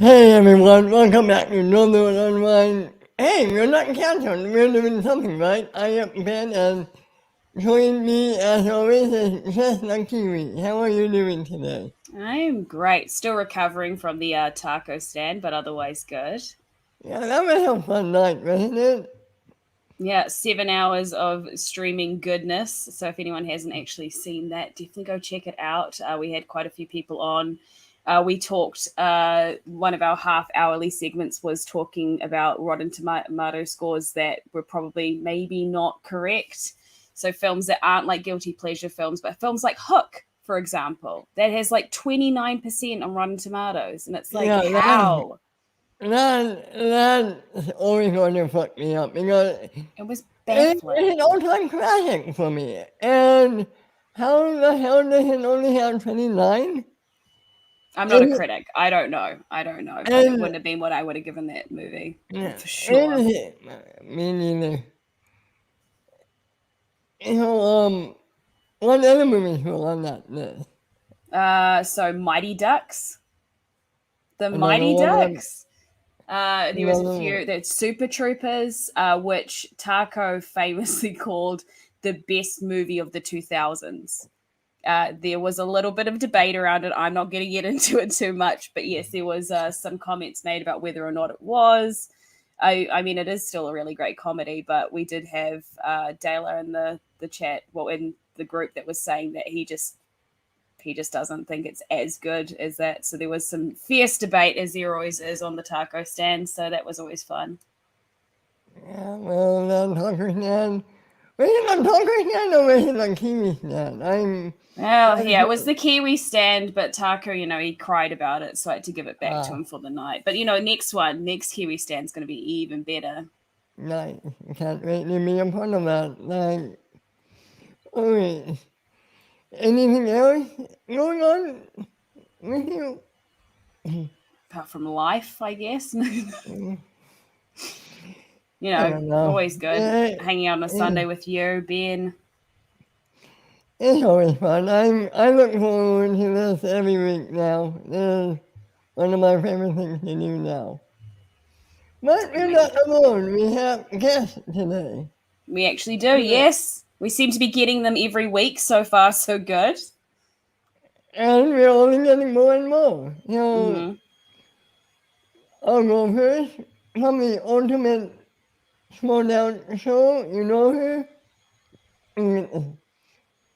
Hey everyone, welcome back to another Unwind. Hey, we're not canceled, we're doing something right. I am Ben and joining me as always is Chestnut Kiwi. How are you doing today? I'm great. Still recovering from the taco stand, but otherwise good. Yeah, that was a fun night, wasn't it? Yeah, 7 hours of streaming goodness. So if anyone hasn't actually seen that, definitely go check it out. We had quite a few people on. We talked. One of our half-hourly segments was talking about Rotten Tomato scores that were probably maybe not correct. So films that aren't like guilty pleasure films, but films like Hook, for example, that has like 29% on Rotten Tomatoes, and it's like Yeah, how that's always going to fuck me up because it was it's an baffling. all-time classic for me. And how the hell does it only have 29? I'm not a And, critic. I don't know, but it and wouldn't have been what I would have given that movie yeah, for sure. and me neither. You know, what other movies were on that list? So Mighty Ducks, the Another Mighty one, Ducks. There was a another few. one. There's Super Troopers, which Taco famously called the best movie of the 2000s. There was a little bit of debate around it. I'm not going to get into it too much, but yes, there was some comments made about whether or not it was. I mean, it is still a really great comedy, but we did have Dayla in the chat, well, in the group that was saying that he just doesn't think it's as good as that. So there was some fierce debate, as there always is on the taco stand. So that was always fun. Yeah, well, then Tucker Stan. Was it on Tucker Stan or was it on Kiwi Stan? I'm Well, trying yeah, it was to. the Kiwi stand, but Taco, he cried about it, so I had to give it back to Ah, him for the night. But next Kiwi stand's going to be even better. nice. Can't wait to be a part of that. Like, okay. Anything else going on with you? Apart from life, I guess. I don't know. Always good hanging out on a Sunday with you, Ben. It's always fun. I look forward to this every week now. This is one of my favorite things to do now. But we're Me. not alone. We have guests today. We actually do, Yeah. yes. We seem to be getting them every week. So far, so good. And we're only getting more and more. Hmm. I'll go first. From the ultimate small down show, you know her?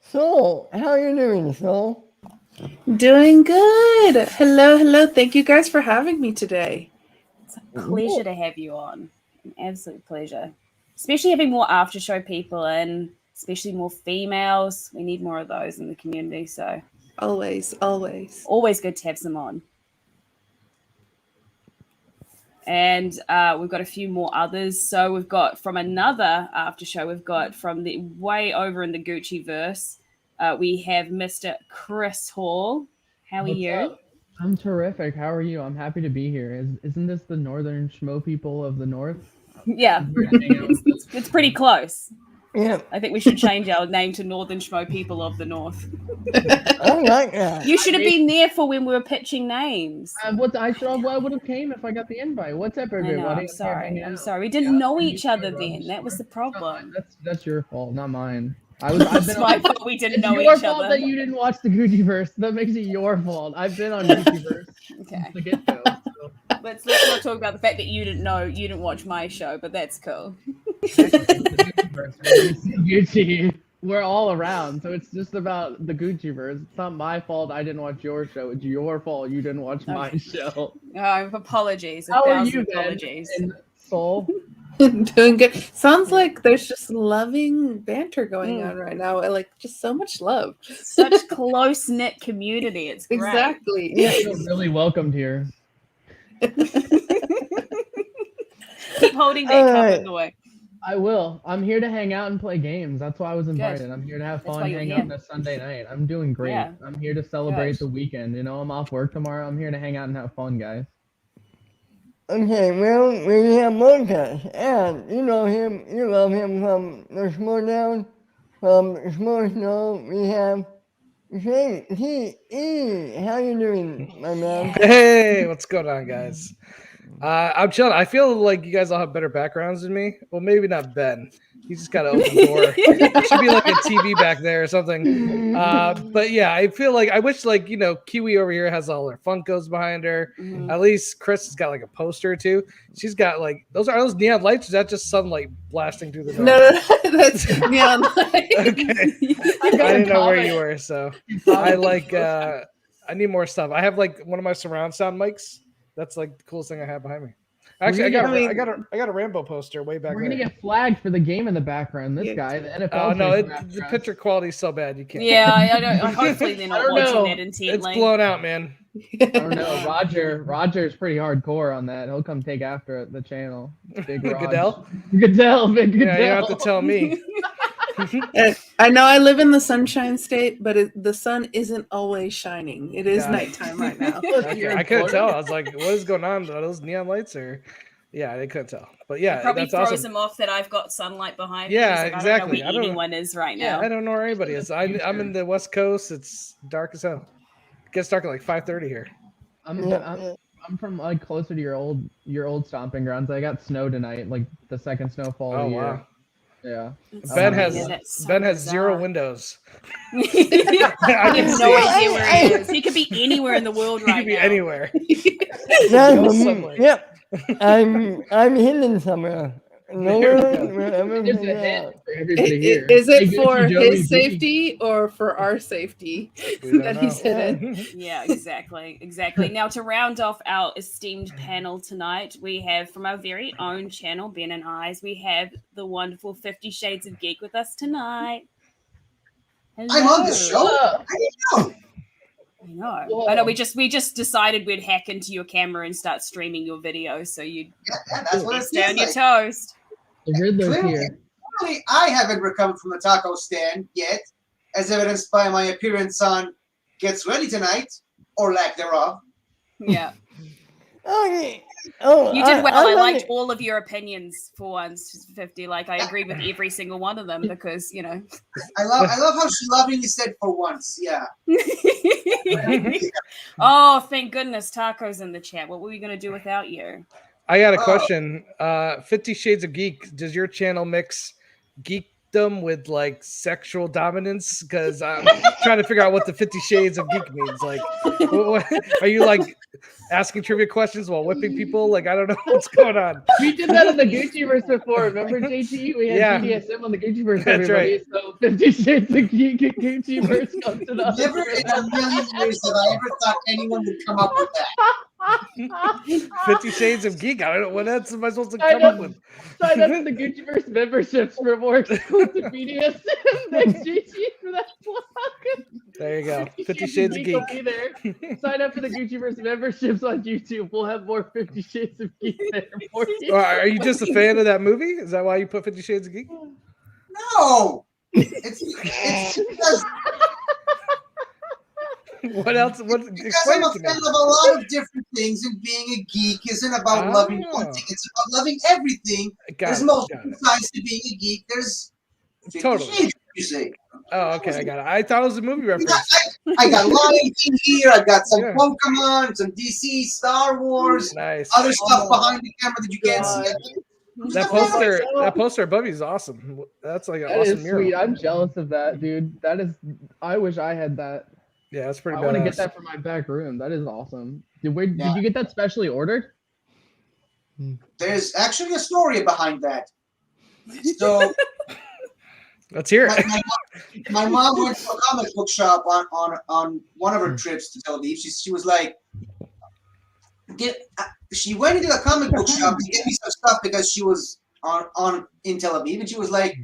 So, how you doing, Soul? Doing good. Hello, hello. Thank you guys for having me today. It's a pleasure to have you on. An absolute pleasure. Especially having more after show people and especially more females. We need more of those in the community. So Always, always. always good to have some on. And we've got a few more others. So we've got from another after show, we've got from the way over in the Gucci verse, we have Mr. Chris Hall. How are What's you? up? I'm terrific. How are you? I'm happy to be here. Isn't this the northern schmo people of the north? Yeah, I'm here to hang out with them. it's pretty close. Yeah, I think we should change our name to Northern Schmo People of the North. I like that. You should have been there for when we were pitching names. What I would have came if I got the invite. What's up, I know. everybody? I'm I'm here sorry. hanging I'm out. sorry. We Yeah, didn't know I'm each used to other it, bro. I'm then. That was sore. the It's not mine. problem. That's your fault, not mine. I've It's been on. my fault we didn't It's know your each fault other. that you didn't watch the Gucciverse. That makes it your fault. I've been on Gucciverse since Okay. the get go. So Let's not talk about the fact that you didn't watch my show, but that's cool. exactly, it's the Gucciverse, man. You see Gucci. We're all around, so it's just about the Gucciverse. It's not my fault I didn't watch your show. It's your fault you didn't watch my Okay. show. Apologies. A How are thousand you, Ben? apologies. And Soul? Doing good. Sounds like there's just loving banter going Mm. on right now. I like just so much love. Such close knit community. It's great. Exactly. I feel really welcomed here. Keep holding that All cup right. in the way. I will. I'm here to hang out and play games. That's why I was Good. invited. I'm here to have That's fun, why you're hang out here. on a Sunday night. I'm doing great. Yeah. I'm here to celebrate Good. the weekend. I'm off work tomorrow. I'm here to hang out and have fun, guys. Okay, well, we have Montes, and you know him, you love him from the Small Down, from Small Snow. We have Hey, how you doing, my man? Hey, what's going on, guys? I'm chilling. I feel like you guys all have better backgrounds than me. Well, maybe not Ben. He's just got to open the door. There should be like a TV back there or something. But yeah, I feel like I wish Kiwi over here has all her Funkos behind her. Mhm. At least Chris has got like a poster or two. She's got like those neon lights. Or is that just sunlight blasting through the door? No, that's neon light. Okay. I didn't know where you were, so I I need more stuff. I have like one of my surround sound mics. That's like the coolest thing I have behind me. Actually, I got a Rambo poster way back We're there. gonna get flagged for the game in the background. This guy, the NFL. Oh no, jersey the background. picture quality is so bad you can't. Yeah, I don't. Hopefully they're I not don't watching know. that intently. It's blown out, man. I don't know. Roger's pretty hardcore on that. He'll come take after the channel. Big Raj. Goodell? Goodell. Yeah, you don't have to tell me. I know I live in the Sunshine State, but the sun isn't always shining. It is Yeah. nighttime right now. Okay, I couldn't tell. I was like, what is going on? Are those neon lights or? Yeah, they couldn't tell. But yeah, It probably that's throws awesome. them off that I've got sunlight behind me. Yeah, He's like, exactly. I don't know where anyone is right now. I don't know where anybody is. I'm in the West Coast. It's dark as hell. It gets dark at like 5:30 here. I'm from like closer to your old stomping grounds. I got snow tonight, like the second snowfall of Oh the year. wow. Yeah. It's Ben something has that's so Ben has zero bizarre. windows. I I can have see no it. idea where he is. He could be anywhere in the world He right could be now. anywhere. That's yep. I'm hidden somewhere. Nowhere, wherever There's we a hint are. for everybody here. Is it Hey, for Gucci, Joey, his Gucci. safety or for our safety We don't that he's know. hidden? Yeah, exactly. Now, to round off our esteemed panel tonight, we have from our very own channel, Ben and I's, we have the wonderful 50 Shades of Geek with us tonight. Hello. I'm on the show. Oh, I didn't know. I know. We just decided we'd hack into your camera and start streaming your video, so you'd Yeah, that's what it stay on your feels like. toast. the Riddler's Clearly, here. clearly, I haven't recovered from the taco stand yet, as evidenced by my appearance on Gets Ready Tonight, or lack thereof. Yeah. Oh, You did well. I liked like all of your opinions for once, 50. Like, I agreed with every single one of them because, you know. I love how she lovingly said for once. Yeah. Oh, thank goodness. Tacos in the chat. What were we going to do without you? I got a Oh. question. 50 Shades of Geek. Does your channel mix geekdom with like sexual dominance? Because I'm trying to figure out what the 50 Shades of Geek means. Like, what, are you like asking trivia questions while whipping people? Like, I don't know what's going on. We did that on the Gucciverse before. Remember, JT? We had Yeah. BDSM on the Gucciverse. That's Everybody. So 50 Shades of Geek and Gucciverse come to the Never in a million years have I ever thought anyone would come up with that. 50 Shades of Geek. I don't know what else am I supposed to I come know. up with. Sign up for the Gucciverse memberships for more exclusive BDSM. Thanks, JT, for that plug. There you go. 50 Shades of Geek. will be there. Sign up for the Gucciverse memberships on YouTube. We'll have more 50 Shades of Geek there for you. Are you just a fan of that movie? Is that why you put 50 Shades of Geek? No. It's because What else? What? Because Explain I'm a it to fan me. of a lot of different things, and being a geek isn't about loving one thing. It's about loving everything. There's multiple sides to being a geek. There's 50 Totally. shades, you say. Oh, okay, I got it. I thought it was a movie reference. I got Lion King here. I got some Yeah. Pokemon, some DC, Star Wars, Nice. other stuff behind the camera that you can't see. That poster above you is awesome. That's like an That awesome is mural. sweet. I'm jealous of that, dude. That is. I wish I had that. Yeah, that's pretty I want to badass. get that for my back room. That is awesome. Did Yeah. you get that specially ordered? There's actually a story behind that. So Let's hear it. my mom went to a comic book shop on one of her trips to Tel Aviv. She was like, she went into the comic book shop to get me some stuff because she was in Tel Aviv, and she was like,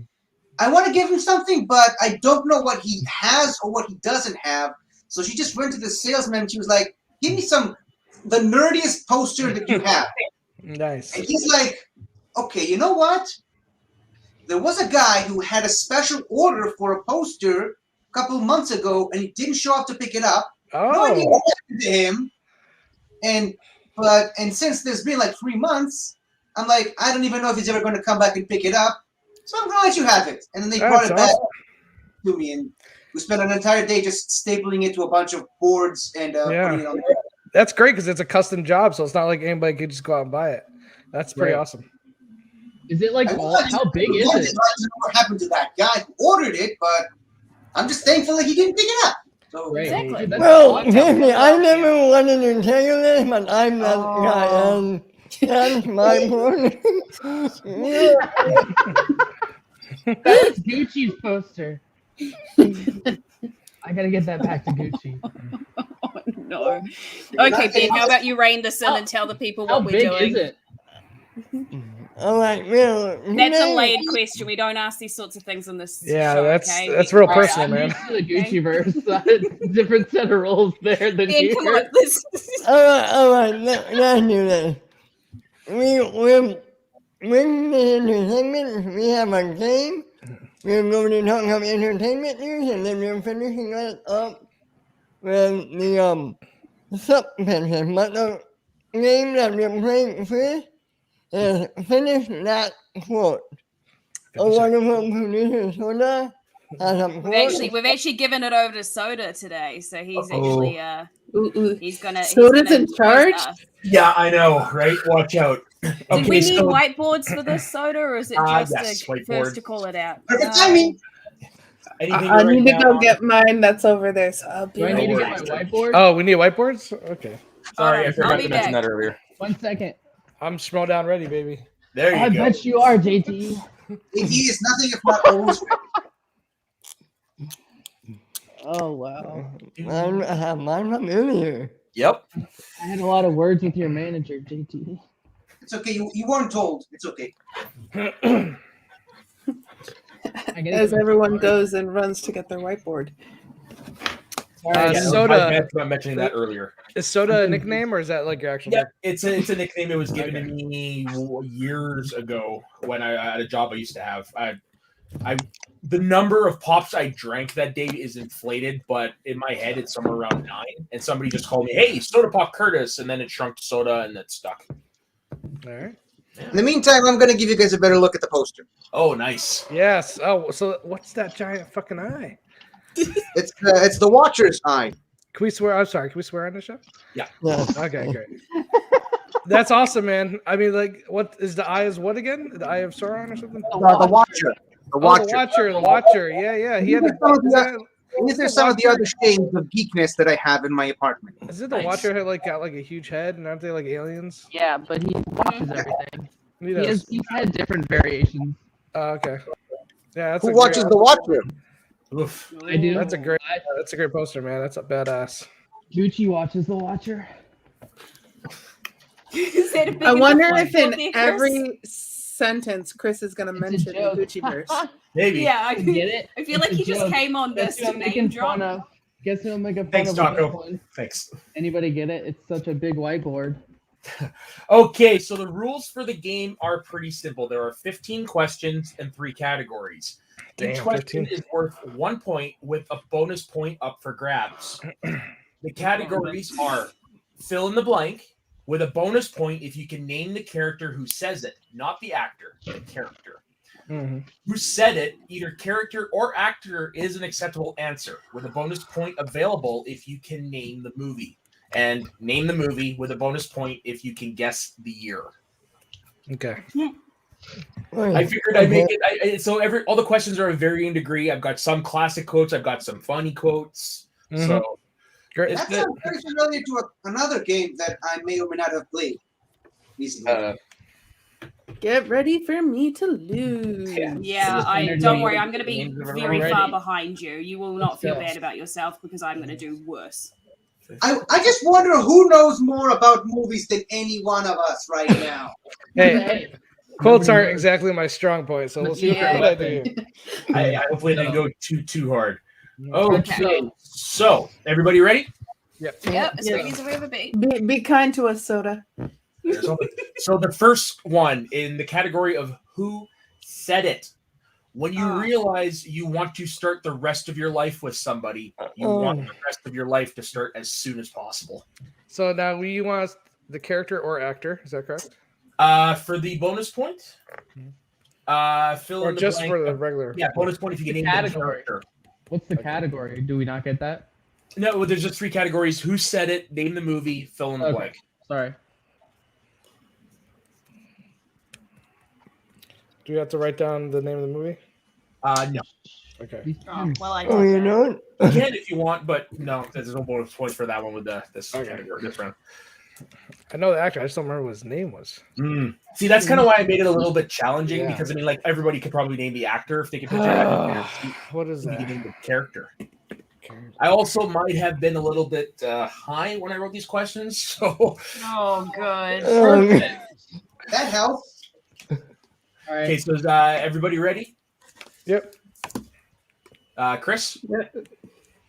I want to give him something, but I don't know what he has or what he doesn't have. So she just went to the salesman and she was like, give me the nerdiest poster that you have. Nice. And he's like, okay, you know what? There was a guy who had a special order for a poster a couple of months ago, and he didn't show up to pick it up. No idea Oh, what happened to him. And since there's been like 3 months, I'm like, I don't even know if he's ever going to come back and pick it up. So I'm going to let you have it. And then they brought that's it back awesome. to me. And We spent an entire day just stapling it to a bunch of boards and putting it on. That's great because it's a custom job, so it's not like anybody could just go out and buy it. That's pretty awesome. Is it like how big is it? I'd like to know what happened to that guy who ordered it, but I'm just thankful that he didn't pick it up. So Right. Exactly. That's Well, awesome. Tiffany, I never wanted to tell you this, but I'm that guy, and that's my point. That was Gucci's poster. I gotta get that back to Gucci. Oh, no. Okay, Ben, how about you rein this in and tell the people How what we're big doing? is it? All right, well, That's a layered question. We don't ask these sorts of things on this Yeah, show, that's okay? real All right, personal, I'm man. used to the Gucci verse. Different set of rules there than Ben, here. come on. This all right, let's do this. We're the entertainment. We have a game. We're going to talk about entertainment news, and then we're finishing it up with the subsection. But the game that we're playing first is Finish That Quote. A wonderful producer, Soda, has a quote. we've actually given it over to Soda today, so he's actually he's gonna Soda's in quiz charge? us. Yeah, I know, right? Watch out. Did we need whiteboards for this, Soda, or is it just yes, a whiteboard. first to call it out? Perfect timing. Anything I right need to now? go get mine. That's over there. So I'll be Do I need to right get back. my whiteboard? Oh, we need whiteboards? Okay. Sorry, I I'll forgot be to mention back. that earlier. 1 second. I'm small down ready, baby. There you I go. bet you are, JT. He is nothing if not always ready. Oh wow. I have mine from earlier. Yep. I had a lot of words with your manager, JT. It's okay. You weren't told. It's okay. I get As it. everyone goes and runs to get their whiteboard. Sorry, Yeah, guys. Soda- I meant about mentioning that earlier. Is Soda a nickname, or is that like your actual Yeah, name? it's a nickname. It was given to me years ago when I had a job I used to have. The number of pops I drank that day is inflated, but in my head it's somewhere around 9. And somebody just called me, "Hey, Soda Pop Curtis," and then it shrunk to Soda, and that stuck. All right. In the meantime, I'm going to give you guys a better look at the poster. Oh, nice. Yes. Oh, so what's that giant fucking eye? It's the Watcher's eye. Can we swear? I'm sorry. Can we swear on the show? Yeah. Okay, great. That's awesome, man. I mean, like, what is the eye? Is what again? The eye of Sauron or something? The Watcher. The Watcher. The Watcher. Yeah. He had These are some of the other shades of geekness that I have in my apartment. Is it the Nice. Watcher had like got like a huge head, and aren't they like aliens? Yeah, but he watches everything. He does. He's had different variations. Okay. Yeah, that's Who a watches great, the Watcher? Oof. I do. That's a great poster, man. That's a badass. Gucci watches the Watcher. Is that a big I wonder enough if in whiteboard there, Chris? every sentence Chris is going to It's a mention the joke. Gucci verse. Maybe. Yeah, I Get it? I feel like It's a he just joke. came on this Guess who to I'm name making drop. fun of? Guess who I'm making fun Thanks, of? Taco. with this one? Thanks. Anybody get it? It's such a big whiteboard. Okay, so the rules for the game are pretty simple. There are 15 questions and 3 categories. Each Damn, question 15. is worth 1 point with a bonus point up for grabs. The categories are fill in the blank with a bonus point if you can name the character who says it, not the actor, the character. Mhm. Who said it, either character or actor is an acceptable answer with a bonus point available if you can name the movie. And name the movie with a bonus point if you can guess the year. Okay. I figured I'd make it. So all the questions are of varying degree. I've got some classic quotes. I've got some funny quotes. Mhm. So Great. it's That good. sounds very familiar to another game that I may or may not have played recently. Get ready for me to lose. Yeah, Energy. don't worry. I'm going to be Names of very everyone far ready. behind you. You will not feel So- bad about yourself because I'm going to do worse. I just wonder who knows more about movies than any one of us right now. Hey, quotes aren't exactly my strong point, so we'll see Yeah. what I do. I hopefully didn't go too hard. Okay. Okay, so everybody ready? Yep, as ready as I've ever been. Be kind to us, Soda. So the first one in the category of who said it. When you realize you want to start the rest of your life with somebody, you want the rest of your life to start as soon as possible. So now you want the character or actor? Is that correct? For the bonus point, fill Or in the just blank. for the regular? Yeah, bonus point if you can name the Category. character. What's the category? Do we not get that? No, well, there's just 3 categories: who said it, name the movie, fill in the Okay. blank. Sorry. Do we have to write down the name of the movie? No. Okay. Oh, well, I Oh, did you that. don't? You can if you want, but no, there's no bonus points for that one with this Okay. category. This round. I know the actor. I just don't remember what his name was. See, that's kind of why I made it a little bit challenging, Yeah. because I mean, like, everybody could probably name the actor if they could picture it. What is You that? can name the character. I also might have been a little bit high when I wrote these questions, so. Oh, good. That helps. All right. Okay, so is everybody ready? Yep. Chris? Yep.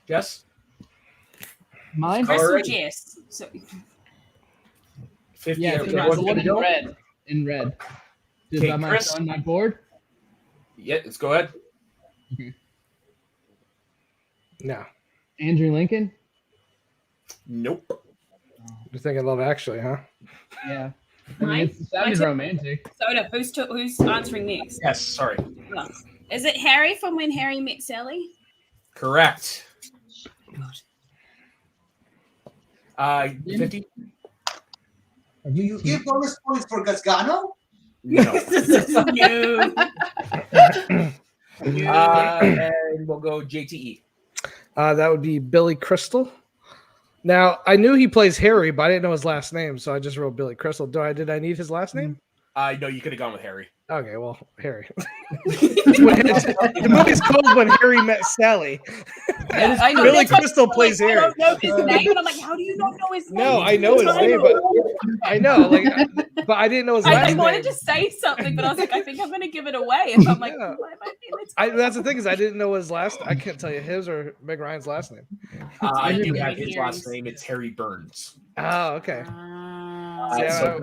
Jess? Mine? Chris or Alrighty. Jess? So, 50. Yeah, Okay, so what's the one gonna in go? red. In red. Is Okay, that my Chris. on my board? Yeah, let's go ahead. No. Andrew Lincoln? Nope. You're thinking Love Actually, huh? Yeah. I mean, Mine? it sounded Mine- romantic. Soda, who's answering next? Yes, sorry. Oh. Is it Harry from When Harry Met Sally? Correct. 50? Do you give bonus points for Gasgano? No. No. And we'll go JTE. That would be Billy Crystal. Now, I knew he plays Harry, but I didn't know his last name, so I just wrote Billy Crystal. Did I need his last name? No, you could have gone with Harry. Okay, well, Harry. The movie's called When Harry Met Sally. Yeah, I know. Billy That's why Crystal I'm like, plays I Harry. don't know his name, and I'm like, how do you not know his name? No, I know his name, but I know, but I didn't know his I last wanted name. to say something, but I was like, I think I'm going to give it away. If I'm like, Yeah. why am I being this? That's the thing is I didn't know his last. I can't tell you his or Meg Ryan's last name. I do Really have good his last name. It's Harry Burns. Oh, okay. So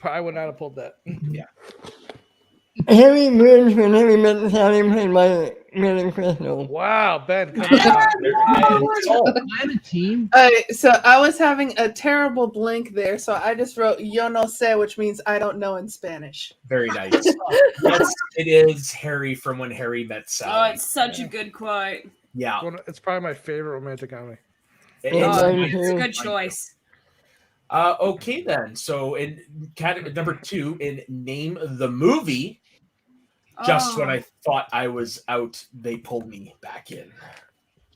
I would not have pulled that. Harry Burns when Harry Met Sally played by Billy Crystal. Wow, Ben, come on. I'm a team. All right, so I was having a terrible blank there, so I just wrote "Yo no sé," which means I don't know in Spanish. very nice. Yes, it is Harry from When Harry Met Oh, Sally. it's such a good quote. Yeah. It's probably my favorite romantic comedy. It Oh, is. It's a good choice. Okay, then. So in category number 2, in Name the Movie, just when I thought I was out, they pulled me back in.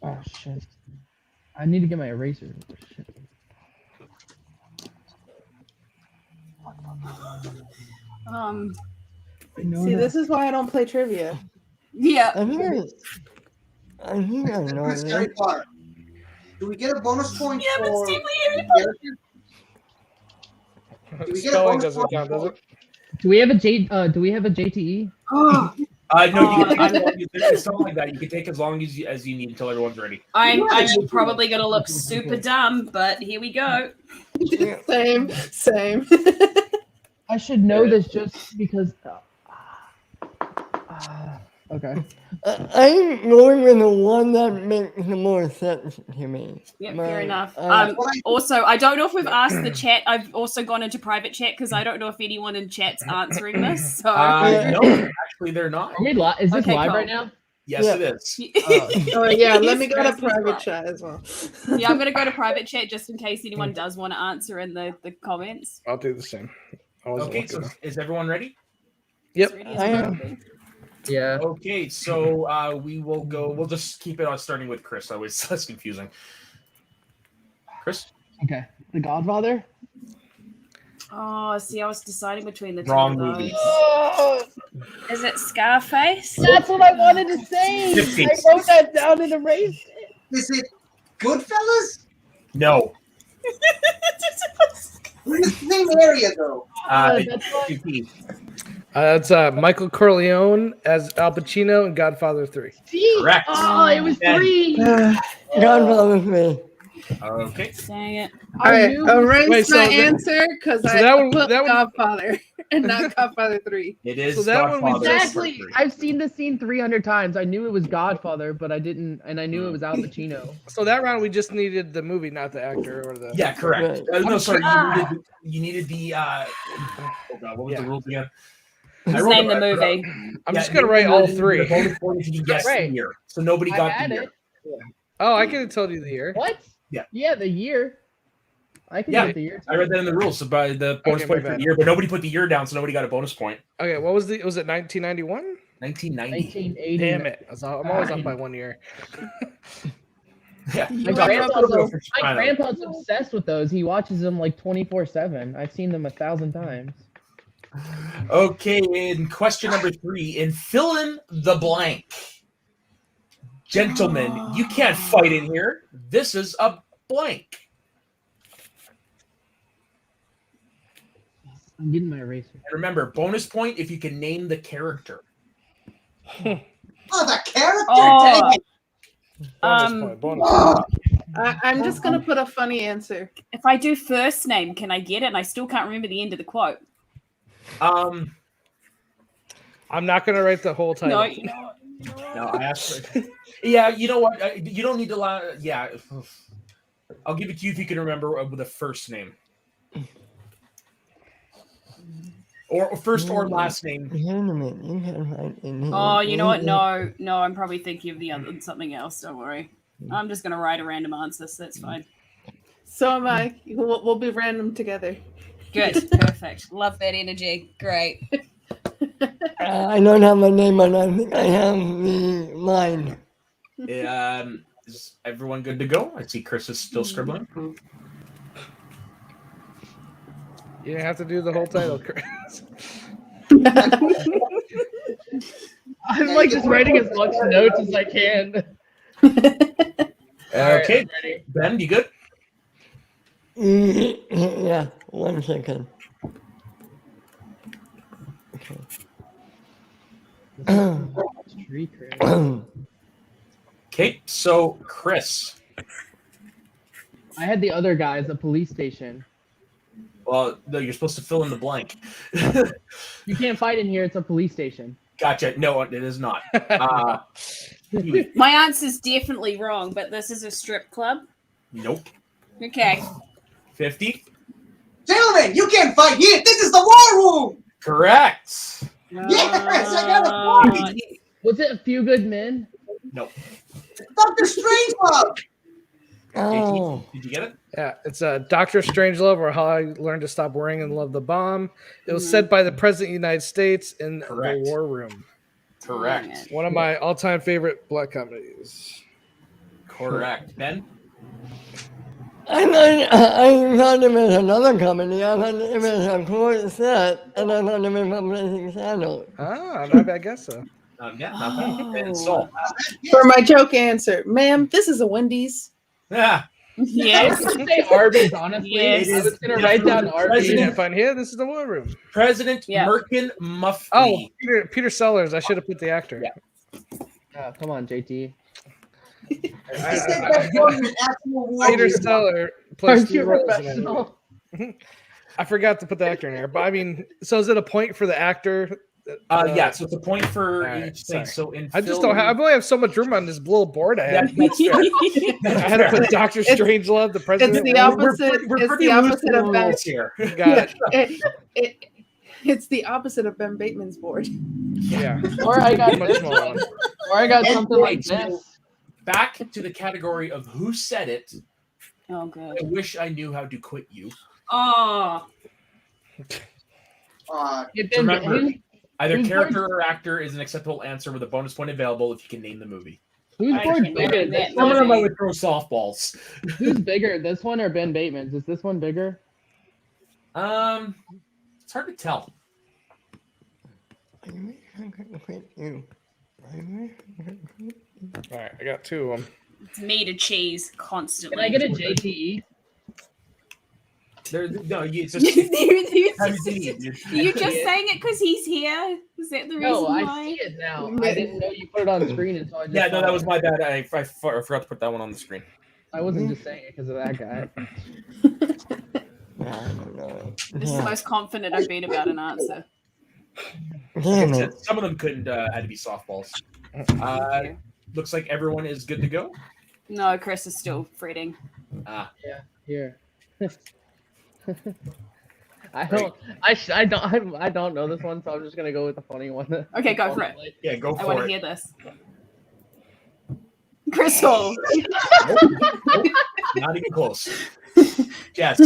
Oh shit! I need to get my eraser. Shit. See, this is why I don't play trivia. Yeah. I think I know Chris it. Harry Potter. Do we get a bonus point Yeah, but for Steve Harry Potter. Do we get a Spelling bonus doesn't point count, does for- it? Do we have a Do we have a JTE? No, you Oh, can it's something like that. You can take as long as you need until everyone's ready. I'm probably going to look super dumb, but here we go. Same. I should know this just because. Okay. I'm going with the one that makes the most sense to me. Yeah, fair enough. uh, Also, I don't know if we've asked the chat. I've also gone into private chat because I don't know if anyone in chat's answering this. So No, actually, they're not. Are we is this Okay, live cool. right now? Yes, Yeah. it is. Oh yeah, let me Yes, go to Chris was private right. chat as well. Yeah, I'm going to go to private chat just in case anyone does want to answer in the comments. I'll do the same. I wasn't Okay, looking so though. is everyone ready? Yep. Ready as I well. am. Yeah. Okay, so we will go. We'll just keep it on starting with Chris. Always less confusing. Chris, Okay. The Godfather. Oh, see, I was deciding between the two Wrong of those. movie. Is it Scarface? That's what I wanted to say. 50. I wrote that down in a race. Is it Goodfellas? no. We're in the same area though. That's why- JP. It's Michael Corleone as Al Pacino in Godfather 3. See? Correct. Oh, it was Ben. 3. Godfather 3. Okay. Dang it. All right, erase Wait, so my that- answer because so I that one- put that one- Godfather and not Godfather 3. It is So that one we Godfather. Exactly. Part 3. I've seen this scene 300 times. I knew it was Godfather, but I didn't, and I knew it was Al Pacino. So that round we just needed the movie, not the actor or the. Yeah, correct. Right. No, sorry. You needed the. Oh God, what was the rules again? Just wrote name the it, I wrote- movie. I'm Yeah, just gonna maybe write all the three. bonus point if you can guess Right. the year. So nobody I got had the year. it. Oh, I could have told you the year. What? Yeah. Yeah, the year. I can Yeah, get the year. I read that in the rules. So by the bonus Okay, my point for bad. the year, but nobody put the year down, so nobody got a bonus point. Okay, what was the? Was it 1991? 1990. 1980. Damn it! I'm always up by 1 year. Yeah, My got it. my grandpa's obsessed with those. He watches them like 24/7. I've seen them 1,000 times. Okay, in question number 3, in fill in the blank. Gentlemen, you can't fight in here. This is a blank. I'm getting my eraser. And remember, bonus point if you can name the character. Oh, the character. Oh. Dang it. Bonus point. Oh, I'm just gonna put a funny answer. If I do first name, can I get it? And I still can't remember the end of the quote. Um, I'm not gonna write the whole title. No, you know what? no, I asked. Yeah, you know what? You don't need to lie. Yeah, I'll give it to you if you can remember the first name, or first or last name. Gentlemen, you can't fight in here. Oh, you know what? No, I'm probably thinking of the other something else. Don't worry. I'm just gonna write a random answer, so that's fine. So am I. We'll be random together. Good, perfect. Love that energy. Great. I don't have my name, but I think I have the line. Is everyone good to go? I see Chris is still scribbling. You didn't have to do the whole title, Chris. I'm like just writing as much notes as I can. Okay, Ready. Ben, you good? Yeah, 1 second. Tree crib. Okay, so Chris. I had the other guy as a police station. Well, no, you're supposed to fill in the blank. You can't fight in here. It's a police station. Gotcha. No, it is not. My answer's definitely wrong, but this is a strip club. Nope. Okay. 50. gentlemen, you can't fight here. This is the war room. Correct. Yes, I got a point. Was it A Few Good Men? Nope. Dr. Strangelove. Oh, Did you get it? Yeah, it's Dr. Strangelove, or How I Learned to Stop Worrying and Love the Bomb. It was said by the President of the United States in Correct. the War Room. Correct. One of my all-time favorite black comedies. Correct. Ben? I thought it was another company. I thought it was a court set, and I thought it was a Blazing Saddle. Ah, not bad guess so. Yeah, not bad. Ben Sol. For my joke answer, ma'am, this is a Wendy's. Yeah. I was Yes. gonna say Arby's, honestly. Yes. I was gonna write down You Arby's. didn't find here. This is the War Room. President Yeah. Merkin Muffley. Oh, Peter Sellers. I should have put the actor. Yeah. Oh, come on, JT. He said that for an actual war Peter room. Seller plays Aren't you 2 roles in it. professional? I forgot to put the actor in there, but I mean, so is it a point for the actor? Yeah, so it's a point for Alright, each thing. sorry. So in I just film- don't have. I only have so much room on this little board I have. That's fair. I had to put Doctor Strangelove, the president. It's the opposite. We're It's pretty the loose opposite with of the Ben. rules here. Got it. It's the opposite of Ben Bateman's board. Yeah, Or I got much smaller one. Or I got And something like so this. back to the category of who said it. Oh, good. I wish I knew how to quit you. Oh, Remember, either Who's character or actor is an acceptable answer with a bonus point available if you can name the movie. Who's I board can bigger? name This that Some of them I movie. would throw softballs. Who's bigger, this one or Ben Bateman's? Is this one bigger? It's hard to tell. I wish I could quit you. I wish I could quit you. All right, I got 2 of them. it's meat and cheese constantly. Can I get a JTE? No, it's you just just saying it because he's here? Is that the reason No, why? I see it now. I didn't know you put it on screen until I just Yeah, no, saw that it. was my bad. I forgot to put that one on the screen. I wasn't just saying it because of that guy. I don't know. This is the most confident I've been about an answer. Damn Like I it. said, some of them couldn't had to be softballs. Looks like everyone is good to go. No, Chris is still fretting. Ah, Here. I don't know this one, so I'm just gonna go with the funny one. Okay, go for it. Yeah, go I want for to it. hear this. Crystal. Nope, not even close. Jess,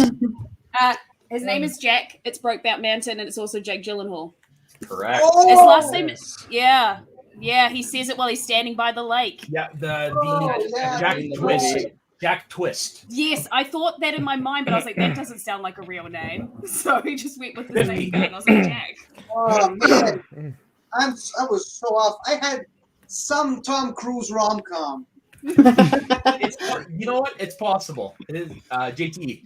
His name is Jack. It's Brokeback Mountain, and it's also Jake Gyllenhaal. correct. His last name is yeah. He says it while he's standing by the lake. Yeah, the yeah. Jack Twist. Jack Twist. Yes, I thought that in my mind, but I was like, that doesn't sound like a real name. So he just went with the same thing. I was like, Jack. Oh man, I was so off. I had some Tom Cruise rom-com. You know what? It's possible. It is JT.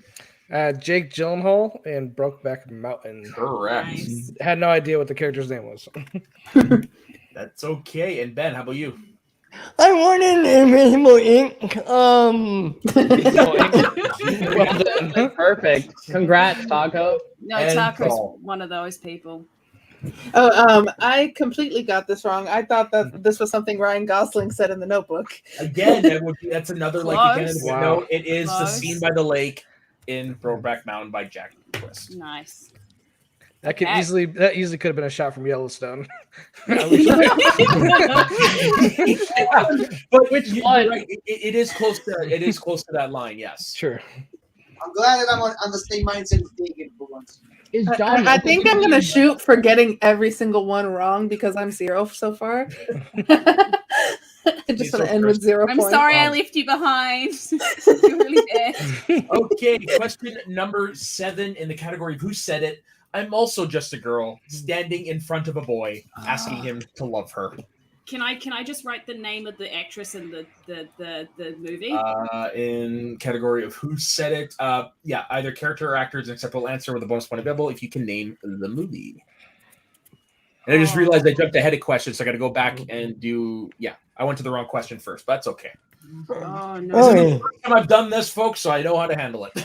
Jake Gyllenhaal in Brokeback Mountain. Correct. Nice. Had no idea what the character's name was. That's okay. And Ben, how about you? I wanted Invisible Ink. Well done. Perfect. Congrats, Taco. No, And Taco's Paul. one of those people. Oh, I completely got this wrong. I thought that this was something Ryan Gosling said in The Notebook. Again, that's another like again. Close. Wow. No, it is the Close. scene by the lake in Brokeback Mountain by Jack Twist. Nice. That could Okay. easily could have been a shot from Yellowstone. But Which you're one? right, it is close to that line. Yes. Sure. I'm glad that I'm on the same mindset as David for once. Is John? I think I'm gonna shoot for getting every single one wrong because I'm 0 so far. I just want to end with 0 I'm points. sorry I left you behind. You're really bad. Okay, question number 7 in the category of who said it. I'm also just a girl standing in front of a boy, asking him to love her. Can I just write the name of the actress in the movie? In category of who said it, yeah, either character or actor is an acceptable answer with a bonus point available if you can name the movie. And I just realized I jumped ahead of questions, so I got to go back and do. Yeah, I went to the wrong question first, but that's okay. Oh no. This is the Oh, first time I've done this, folks, so I know how to handle it.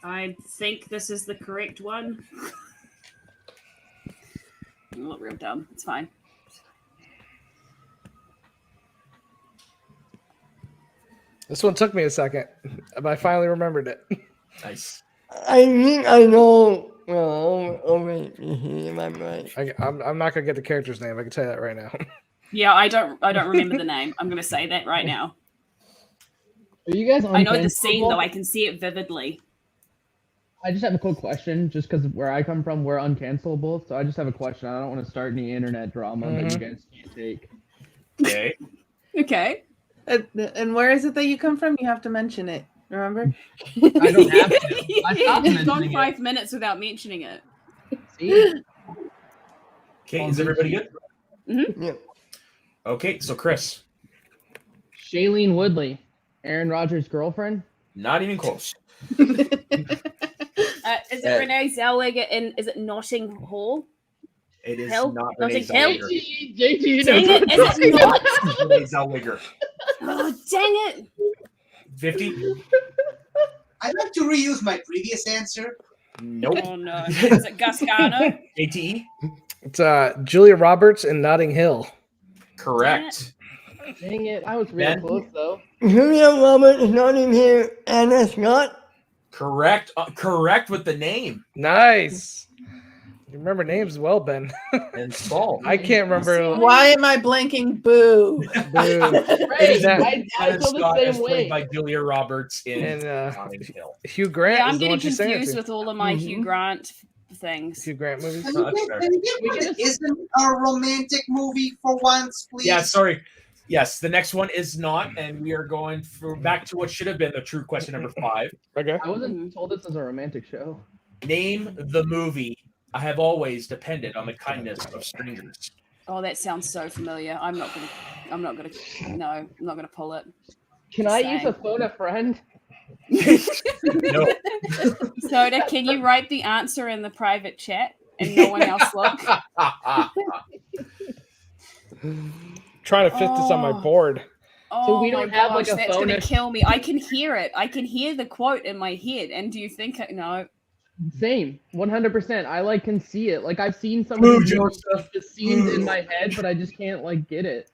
I think this is the correct one. I'm not real dumb. It's fine. This one took me a second, but I finally remembered it. Nice. I think I know. Well, wait, am I right? I'm not gonna get the character's name. I can tell you that right now. Yeah, I don't remember the name. I'm gonna say that right now. Are you guys? I know the scene uncancelable? though. I can see it vividly. I just have a quick question, just because where I come from, we're uncancelable. So I just have a question. I don't want to start any internet drama that you guys can't take. Okay. Okay. And where is it that you come from? You have to mention it. Remember? I don't have to. I stopped You've gone mentioning 5 minutes without mentioning it. it. See? Okay, is everybody good? Yeah. Okay, so Chris, Shailene Woodley, Aaron Rodgers' girlfriend. not even close. Is it Renee Zellweger in? Is it Notting Hall? It is Hell, not Notting Renee Hill? Zellweger. JT, Dang it! Is it not? Renee Zellweger. Oh, dang it! 50? I'd like to reuse my previous answer. Nope. Oh no! Is it Gus Garner? ATE? It's Julia Roberts in Notting Hill. Correct. Dang it! I was really Ben? close though. Julia Roberts is not in here. Anna Scott. Correct. Correct with the name. Nice. You remember names well, Ben. And Saul. I can't remember. Why am I blanking? Boo. Boo. Right, that- I Anna feel the Scott is same played way. by Julia Roberts in And Notting Hill. Hugh Grant Yeah, I'm is the getting one she's saying it confused to. with all of my Hugh Grant things. Hugh Grant movies. Can No, you that's get, fair. can you get one that isn't a romantic movie for once, please? Yeah, sorry. Yes, the next one is not, and we are going for back to what should have been the true question number 5. Okay. I wasn't told this was a romantic show. Name the movie I have always depended on the kindness of strangers. Oh, that sounds so familiar. I'm not gonna pull it. Can I use a Same. phone a friend? No. Soda, can you write the answer in the private chat and no one else look? Trying to fit this on my Oh. board. Oh, we my don't have, like, gosh, a that's gonna phone- kill me. I can hear it. I can hear the quote in my head. And do you think no? Same, 100%. I can see it. Like I've seen some Boo, of these Joseph. the scenes in my head, but I just can't get it.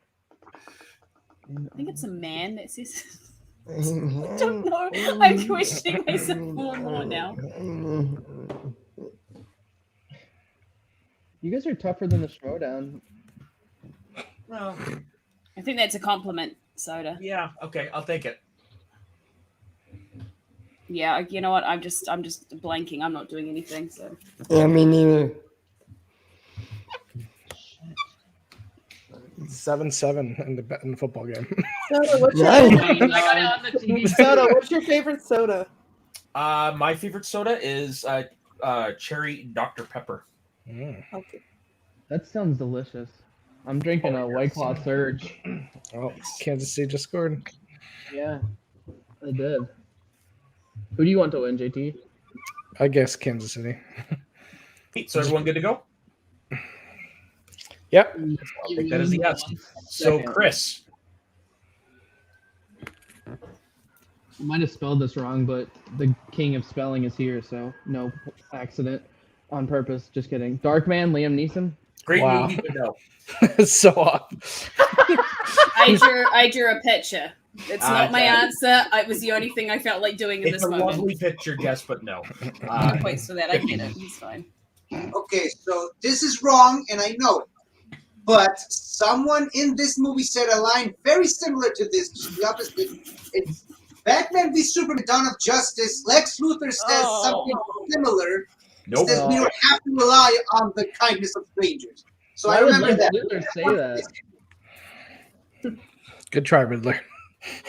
I think it's a man that says. I don't know. I'm questioning myself more and more now. You guys are tougher than the Schmodown. Well, I think that's a compliment, Soda. yeah. Okay, I'll take it. Yeah, you know what? I'm just blanking. I'm not doing anything. So Yeah, me neither. 7-7 in the football game. Soda, what's your Nice. I got it on the TV. soda? What's your favorite soda? My favorite soda is cherry Dr. Pepper. Okay. That sounds delicious. I'm drinking a White Claw Surge. Oh, Kansas City just scored. Yeah, I did. Who do you want to win, JT? I guess Kansas City. So everyone good to go? Yep. I'll take that as a yes. So Chris. I might have spelled this wrong, but the king of spelling is here, so no accident. On purpose, just kidding. Darkman, Liam Neeson. Great Wow. movie, but no. It's so off. I drew a picture. It's not my Okay. answer. It was the only thing I felt like doing in It's this a moment. lovely picture, yes, but no. No points for that. I get it. It's fine. Okay, so this is wrong, and I know it. But someone in this movie said a line very similar to this. The opposite. It's Batman v Superman: Dawn of Justice. Lex Luthor says something similar. Nope. Says we don't have to rely on the kindness of strangers. So Why I would remember Lex that. Luthor say that? Good try, Riddler.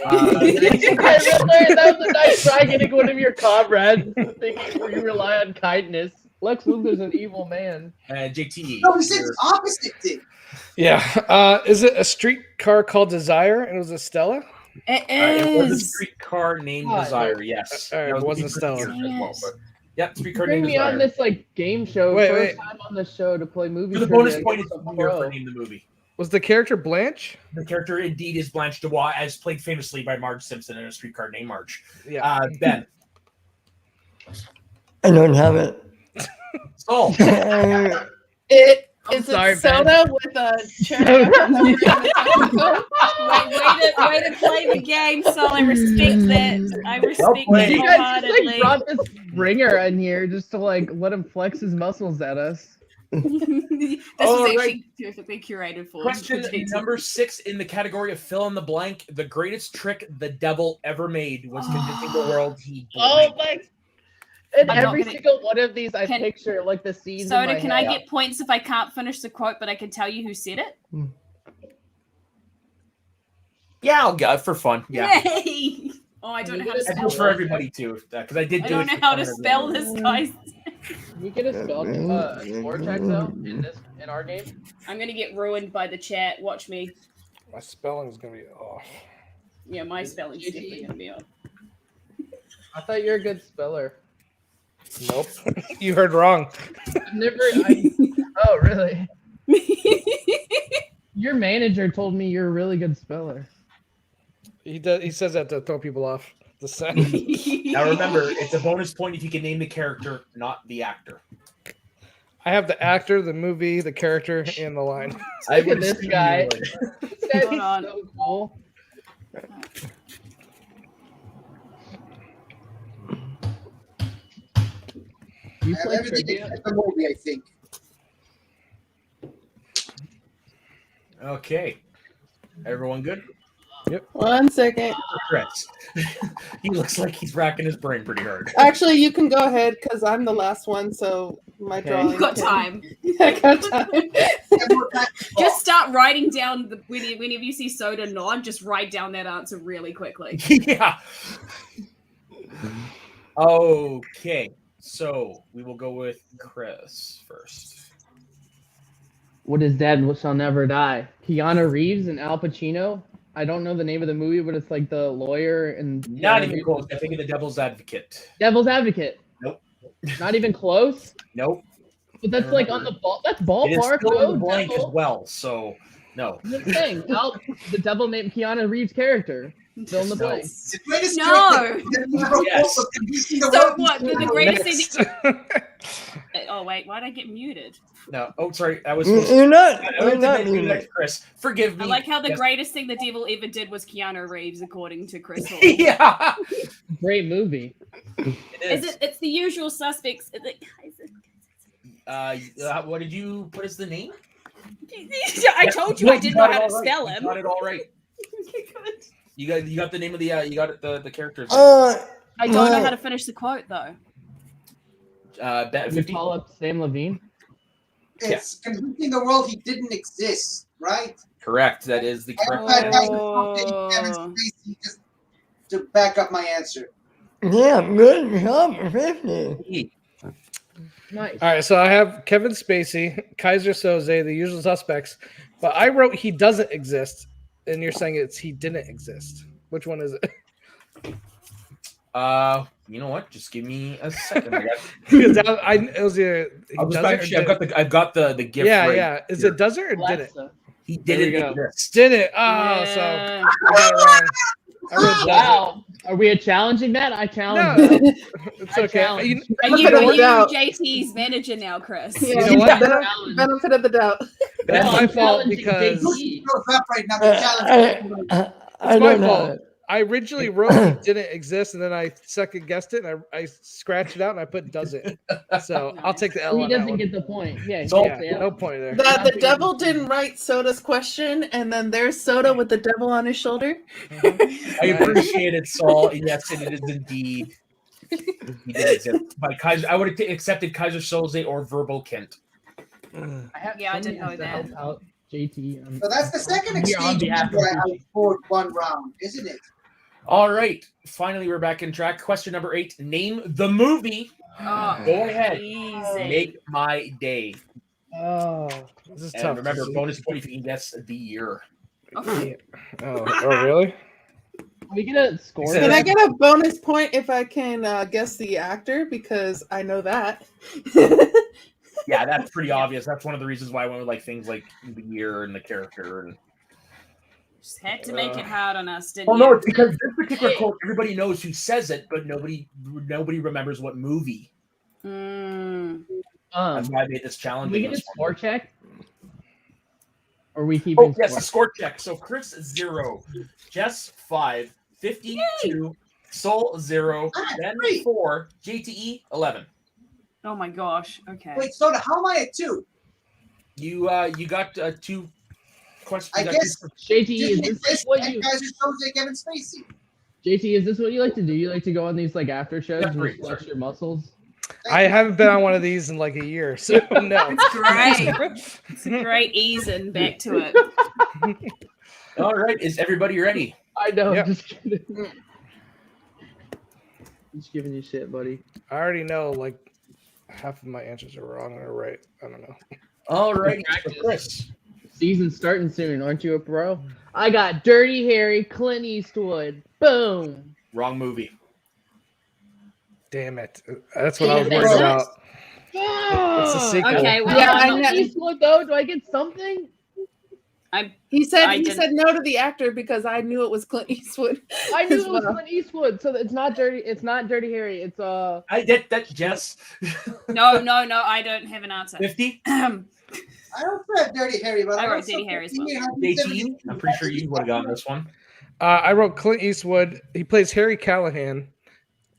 That was a nice try getting one of your comrades thinking you rely on kindness. Lex Luthor's an evil man. JT. No, he said the opposite thing. Yeah. Is it a streetcar called Desire? And was it Stella? It It was a is. streetcar named God. Desire, yes. All right, That it wasn't a Stella. feature as well, but- Yep, streetcar Bring named me Desire. on this like game show. Wait, First wait. time on the show to play movie. For the trivia bonus point, against it's a easier pro. for name the movie. Was the character Blanche? The character indeed is Blanche DuBois, as played famously by Marge Simpson in A Streetcar Named Marge. Yeah. Ben. I don't have it. Saul. It I'm is sorry, it soda with a cherry. Way to play the game, so I respect that. I respect played. that You guys just wholeheartedly. like brought this ringer in here just to like let him flex his muscles at us. This All was right. actually perfectly curated for Question number 6 in the category of fill in the blank. The greatest trick the devil ever made was convincing the world he Oh blanked. my! In I'm not every gonna- single one of these, I Can- picture like the scenes. in Soda, my can head. I get points if I can't finish the quote, but I can tell you who said it? Yeah, I'll go for fun. Yeah. Yay! Oh, I don't know how to That spell goes for it. everybody too, because I did I do don't it. know how to spell this, guys. Can we get a spell score check though in our game? I'm gonna get ruined by the chat. Watch me. My spelling is gonna be off. Yeah, my spelling's definitely gonna be off. I thought you're a good speller. Nope. You heard wrong. I've never. Oh really? Your manager told me you're a really good speller. He does. He says that to throw people off the set. Now remember, it's a bonus point if you can name the character, not the actor. I have the actor, the movie, the character, and the line. I Look at this guy. This guy's Hold on. so cool. You I have play everything trivia? except the movie, I think. Okay. Everyone good? 1 second. Chris. He looks like he's racking his brain pretty hard. Actually, you can go ahead because I'm the last one, so my Okay. drawing. You've got can- time. I got time. Have more time to talk. Just start writing down the whenever you see Soda nod, just write down that answer really quickly. Yeah. Okay. So we will go with Chris first. What is dead shall never die. Keanu Reeves and Al Pacino. I don't know the name of the movie, but it's like the lawyer and Not Keanu even Reeves- close. I think of the Devil's Advocate. Devil's Advocate. Nope. Not even close. Nope. But that's like on the ball. That's It is ballpark still in though. the blank as Devil. well. So no. That's the thing. The devil named Keanu Reeves' character. Fill in the No. blank. The greatest No. trick that ever Yes. was convincing the So world what? The he's greatest thing. Next. Oh wait, why'd I get muted? No. Oh, sorry. I was. You're not. I You're meant to not mention muted. that, Chris. Forgive me. I like how the Yes. greatest thing the devil ever did was Keanu Reeves, according to Chris Hall. Yeah. Great movie. Is it? It's the usual suspects. Is it? What did you put as the name? I told you I didn't know how to spell You him. got it all right. You got the name of the you got the characters. I don't know how to finish the quote though. You 50. call up Sam Levine? It's convincing the world he didn't exist, right? Correct. That is the correct. Kevin Spacey, just to back up my answer. Yeah, good job, 50. Nice. All right, so I have Kevin Spacey, Kaiser Soze, The Usual Suspects, but I wrote he doesn't exist, and you're saying it's he didn't exist. Which one is it? You know what? Just give me a second. Because it was either he I've does it or I've got the gift. yeah, right yeah. Is here. it does it or did it? Alexa. He There we didn't go. exist. Did it? Oh, Yeah. so I got it wrong. I wrote does Wow. Are we challenging that? I it. challenge No, that. it's I okay. challenge. Are Benefit you of the doubt. JT's manager now, Chris? Yeah, You know what, benefit- though? benefit of the doubt. That's No, my I'm fault challenging because JT. Goes up right now. The challenge. I it's my don't know. fault. I originally wrote it didn't exist, and then I second guessed it, and I scratched it out, and I put doesn't. So I'll take the L He on that doesn't one. get the point. Yeah, he So- gets the L. No point there. The devil didn't write Soda's question, and then there's Soda with the devil on his shoulder. I appreciate it, Saul. Yes, it is indeed. He did exist. By Kaiser, I would have accepted Kaiser Soze or Verbal Kent. Yeah, I didn't know that. Help out JT. So that's the second I'm here on exchange behalf of where I JT. scored one round, isn't it? All right. Finally, we're back in track. Question number 8. Name the movie. Oh, Go ahead. easy. Make my day. Oh, this is And tough. remember, bonus point if you can guess the year. Oh, Oh, really? We get a score. Can Can I there? get a bonus point if I can guess the actor? Because I know that. Yeah, that's pretty obvious. That's one of the reasons why I went with like things like the year and the character. And just had to make it hard on us, didn't well, you? no, it's because this particular quote, everybody knows who says it, but nobody remembers what movie. Mm. That's why I made this Can challenge. we get a score check? Or are we keeping Oh, yes, score? a score check. So Chris 0, Jess 5, 52, Soul 0, Ben 4, JTE 11. Oh my gosh. Okay. Wait, Soda, how am I at 2? You got 2 questions. I you got guess- two- JT, is Didn't this exist, what and you Kaiser Soze, Kevin Spacey. JT, is this what you like to do? You like to go on these like after shows Yeah, and great, flex your muscles? I haven't been on one of these in like a year, so no. It's great. It's a great easing back to it. All right, is everybody ready? I know, Yep. just kidding. Just giving you shit, buddy. I already know like half of my answers are wrong or right. I don't know. All right, Practice. Chris. Season's starting soon, aren't you a pro? I got Dirty Harry, Clint Eastwood. Boom. Wrong movie. Damn it. That's what I was Damn worried it. about. It's a sequel. Okay, well, Yeah, I'm I not- know. Eastwood though, do I get something? He said I he didn't- said no to the actor because I knew it was Clint Eastwood. I knew as it was well. Clint Eastwood, so it's not dirty. It's not Dirty Harry. It's I did that, Jess. No, I don't have an answer. 50. I don't have Dirty Harry, but I wrote also Dirty Harry as well. 18. I'm pretty sure you would have gotten this one. I wrote Clint Eastwood. He plays Harry Callahan.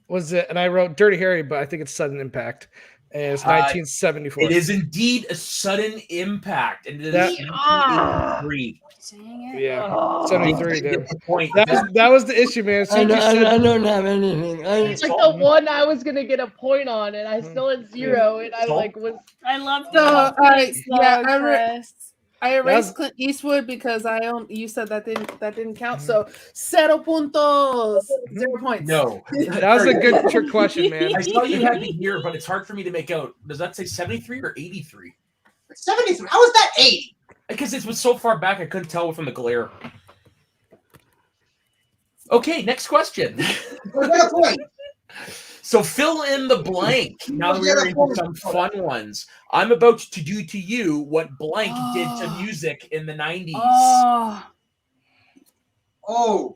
Was it? And I wrote Dirty Harry, but I think it's Sudden Impact. And it's 1974. It is indeed a sudden impact, and it is That- 1983. Dang it. Yeah, 73, dude. Get the point. That was the issue, man. As I soon as you don't, I said, don't have anything. It's like the one I was gonna get a point on, and I still had 0, and I like was. I love So, that. I That's- erased Clint Eastwood because you said that didn't count. So 0 puntos, 0 points. No. that was a good trick question, man. I saw you had the year, but it's hard for me to make out. Does that say 73 or 83? 73. How is that 80? Because it was so far back, I couldn't tell from the glare. Okay, next question. We're gonna point. So fill in the blank. Now that we're into some fun ones. I'm about to do to you what blank did to music in the 90s. Oh, Oh.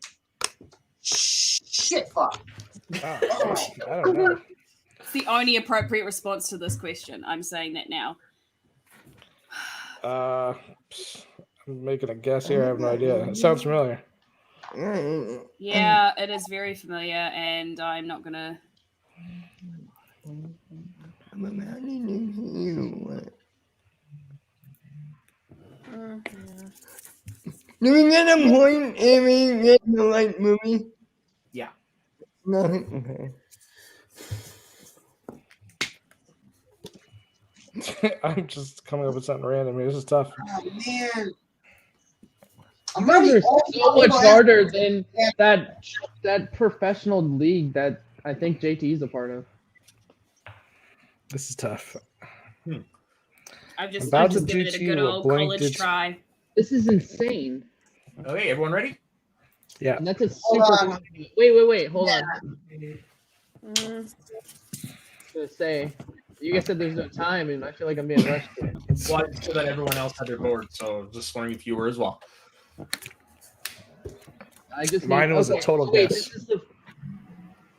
Shit, fuck. Oh, I don't know. the only appropriate response to this question. I'm saying that now. I'm making a guess here. I have no idea. It sounds familiar. Yeah, it is very familiar, and I'm not gonna. Do we get a point if we get the right movie? Yeah. Nothing. Okay. I'm just coming up with something random. This is tough. Oh, man. I'm You guys already are all so much harder than that professional league that I think JT is a part of. This is tough. I've just About to given it a do good you a old blank college dig- try. This is insane. Okay, everyone ready? Yeah. And that's a Hold super. on. Wait. Hold on. Mm. To say, you guys said there's no time, and I feel like I'm being rushed here. Well, so that everyone else had their board, so just wondering if you were as well. I just Mine was a total wait, guess. This is the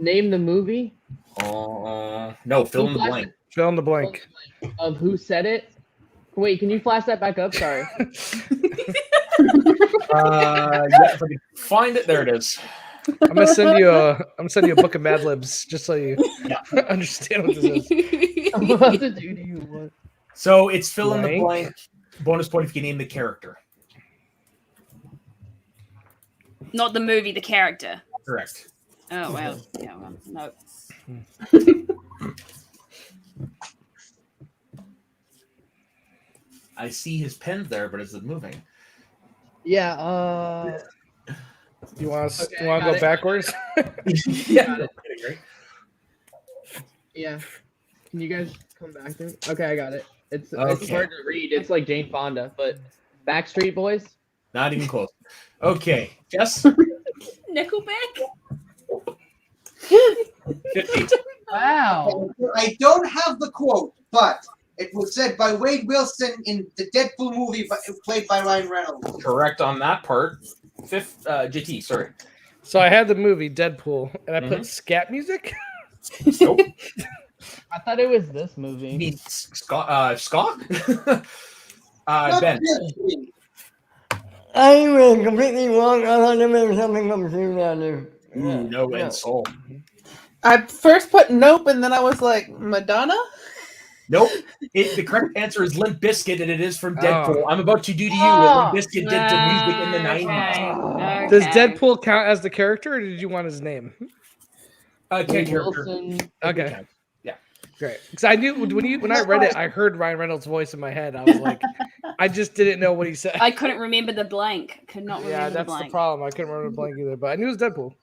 name the movie. No, fill in the blank. Fill in the blank. Of who said it. Wait, can you flash that back up? Sorry. Yeah, if I can find it, there it is. I'm gonna send you a book of Mad Libs just so you understand what this is. What to do to you? What? So it's fill in the Blank. blank. Bonus point if you name the character. Not the movie, the character. Correct. Oh well. Yeah, well, no. I see his pen there, but is it moving? Yeah. You want to Okay, go got it. backwards? Yeah. Great. Yeah. Can you guys come back to me? Okay, I got it. It's Okay. hard to read. It's like Jane Fonda, but Backstreet Boys. Not even close. Okay, Jess. Nickelback. 50. Wow. I don't have the quote, but it was said by Wade Wilson in the Deadpool movie, played by Ryan Reynolds. Correct on that part. Fifth, JT. Sorry. So I had the movie Deadpool, and I put scat music. Nope. I thought it was this You movie. mean Scott? Scott? Not Ben. really. I was completely wrong. I thought there was something from Soon down there. Ooh, no, Yeah. and Soul. I first put nope, and then I was like, Madonna? Nope. The correct answer is Limp Bizkit, and it is from Deadpool. Oh. I'm about to do to you Oh. what Limp Bizkit did to music in the 90s. Okay. Does Deadpool count as the character, or did you want his name? Can't Wade character. Wilson. Okay. Yeah. Great. Because I knew when I read it, I heard Ryan Reynolds' voice in my head. I was like, I just didn't know what he said. I couldn't remember the blank. Could not remember Yeah, the that's the blank. problem. I couldn't remember the blank either, but I knew it was Deadpool.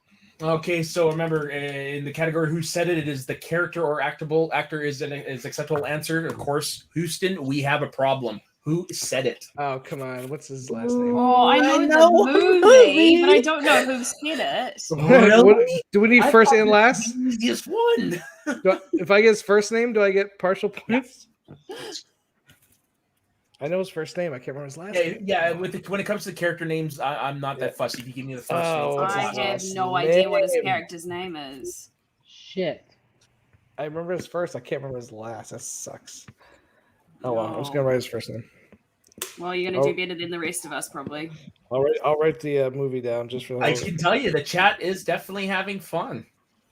Okay, so remember in the category who said it, it is the character or actor is acceptable answer. Of course, Houston, we have a problem. Who said it? Oh, come on. What's his last name? Oh, I know the movie, but I don't know who said it. Do we need I first thought and this last? was the easiest one. If I get his first name, do I get partial points? I know his first name. I can't remember his last name. Yeah. When it comes to character names, I'm not that fussy. If you give me the first Oh, name, what's I his have last no idea what his name? character's name is. Shit. I remember his first. I can't remember his last. That sucks. Oh well, I'm just gonna write his first name. Well, you're gonna do better than the rest of us, probably. I'll write the movie down just for. I can tell you the chat is definitely having fun.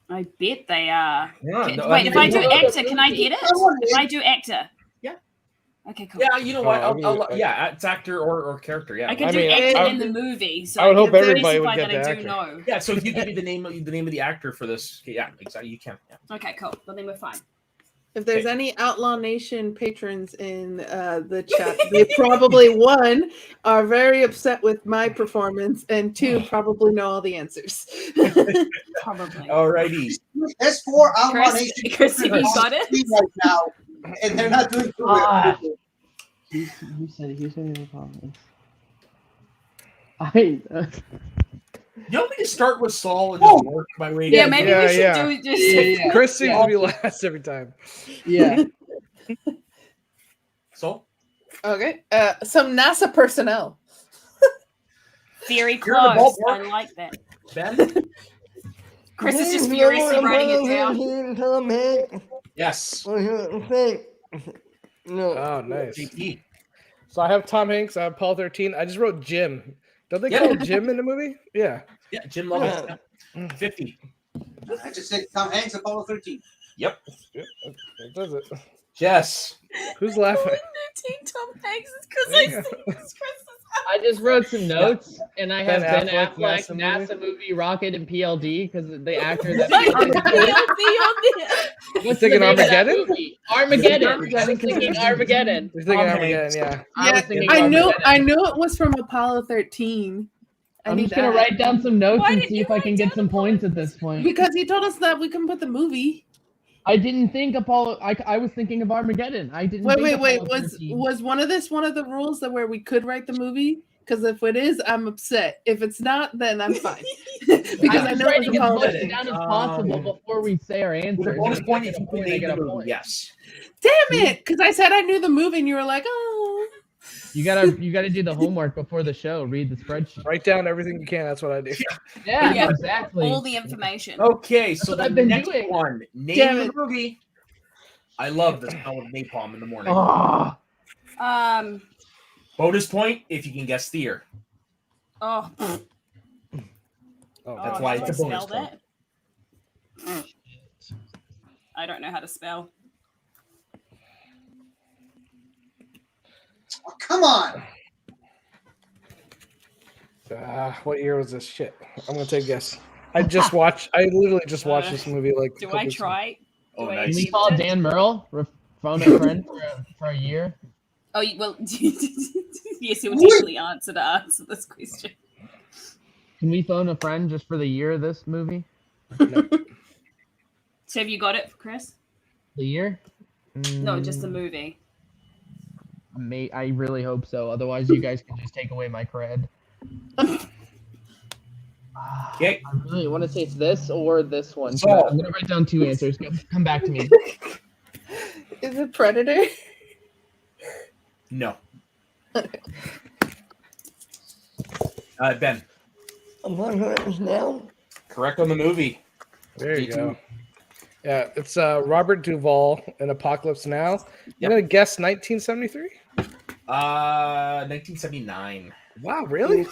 I bet they are. Yeah, Wait, no, if I do actor, can I get it? If I do actor. Yeah. Okay, cool. Yeah, you know what? Oh, it's actor or character. Yeah. I can I do mean, actor I- in the movie, so I would hope can everybody would specify get that I the do actor. know. Yeah, so if you give me the name of the actor for this, yeah, exactly, you can. Yeah. Okay, cool. Well, then we're fine. If there's any Outlaw Nation patrons in the chat, they probably one are very upset with my performance, and two probably know all the answers. Probably. Alrighty. There's 4 Outlaw Chris, Nation Chris, have you on got it? screen right now, and they're not doing too well. Ah. Who said it? Who said it? You want me to start with Saul and just work my way Yeah, down? maybe Yeah, we should yeah. do just. Chris seems to be last every time. Yeah. Saul? Okay, some NASA personnel. Very You're in the close. ballpark. I like that. Ben? Chris is just furiously writing it down. Tom Hanks. Yes. What do you think? No. Oh, nice. JP. So I have Tom Hanks. I have Apollo 13. I just wrote Jim. Don't they call him Jim in the movie? Yeah. Yeah, Jim Lovett. 50. I just said Tom Hanks, Apollo 13. Yep. Yep, that does it. Jess. Who's laughing? Tom Hanks is because I Yeah. see Chris. I just wrote some notes, and I have Ben Ben Affleck, Affleck, NASA NASA movie, Rocket, and PLD because the actor that. What's thinking the name of that Armageddon? movie? Armageddon. I was thinking Armageddon. You're thinking Tom Armageddon, Hanks. yeah. I was thinking I knew Armageddon. it was from Apollo 13. I I'm knew just gonna that. write down some notes Why and did see you if I can write get down some Apollo points at this point. Because he told us that we can put the movie. I didn't think Apollo. I was thinking of Armageddon. I didn't. Wait. think Apollo Was 13. one of the rules that where we could write the movie? Because if it is, I'm upset. If it's not, then I'm fine. Because I I'm know trying it to was get as Apollo much 13. down as possible before we say our With answer. a bonus point if you can I name get the a movie. point. Yes. Damn it! Because I said I knew the movie, and you were like, oh. You gotta do the homework before the show. Read the spreadsheet. Write down everything you can. That's what I do. Yeah, Yeah. exactly. All the information. Okay, so what the I've been next doing. one. Name Damn the it. movie. I love the smell of napalm in the morning. Oh, Bonus point if you can guess the year. Oh, Oh, That's oh, why how it's do a I bonus spell that? I don't know how to spell. Oh, come on. What year was this shit? I'm gonna take a guess. I literally just watched this movie like. a Do couple I weeks ago. try? Oh, Do I nice. can we attempt call it? Dan Merle? Phone a friend for a year. Oh, well, yes, he would definitely answer this question. Can we phone a friend just for the year of this movie? So have you got it, Chris? The year? No, just the movie. I really hope so. Otherwise, you guys can just take away my cred. Okay. I really want to say it's this or this one. So- I'm gonna write down two answers. Come back to me. Is it Predator? No. Ben. Apocalypse Now. Correct on the movie. There you Me go. too. Yeah, it's Robert Duvall in Apocalypse Now. Yep. I'm gonna guess 1973. 1979. Wow, really?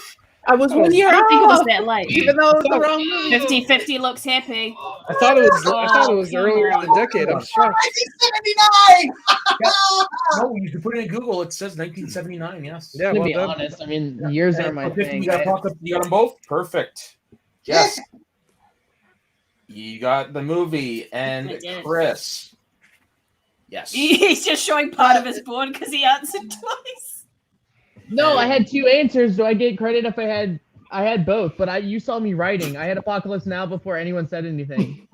I was 1 year I don't think it was off, that late. even though it was the wrong movie. 50-50 looks happy. I thought it was come earlier in on. the decade. I'm shocked. 1979. No, you can put it in Google. It says 1979. Yes. Yeah, To well be done. honest, I mean, years are my So 50, thing. You got them both. Perfect. Yes. You got the movie I and did. Chris. Yes. He's just showing part of his board because he answered twice. No, I had two answers. Do I get credit if I had both? But you saw me writing. I had Apocalypse Now before anyone said anything.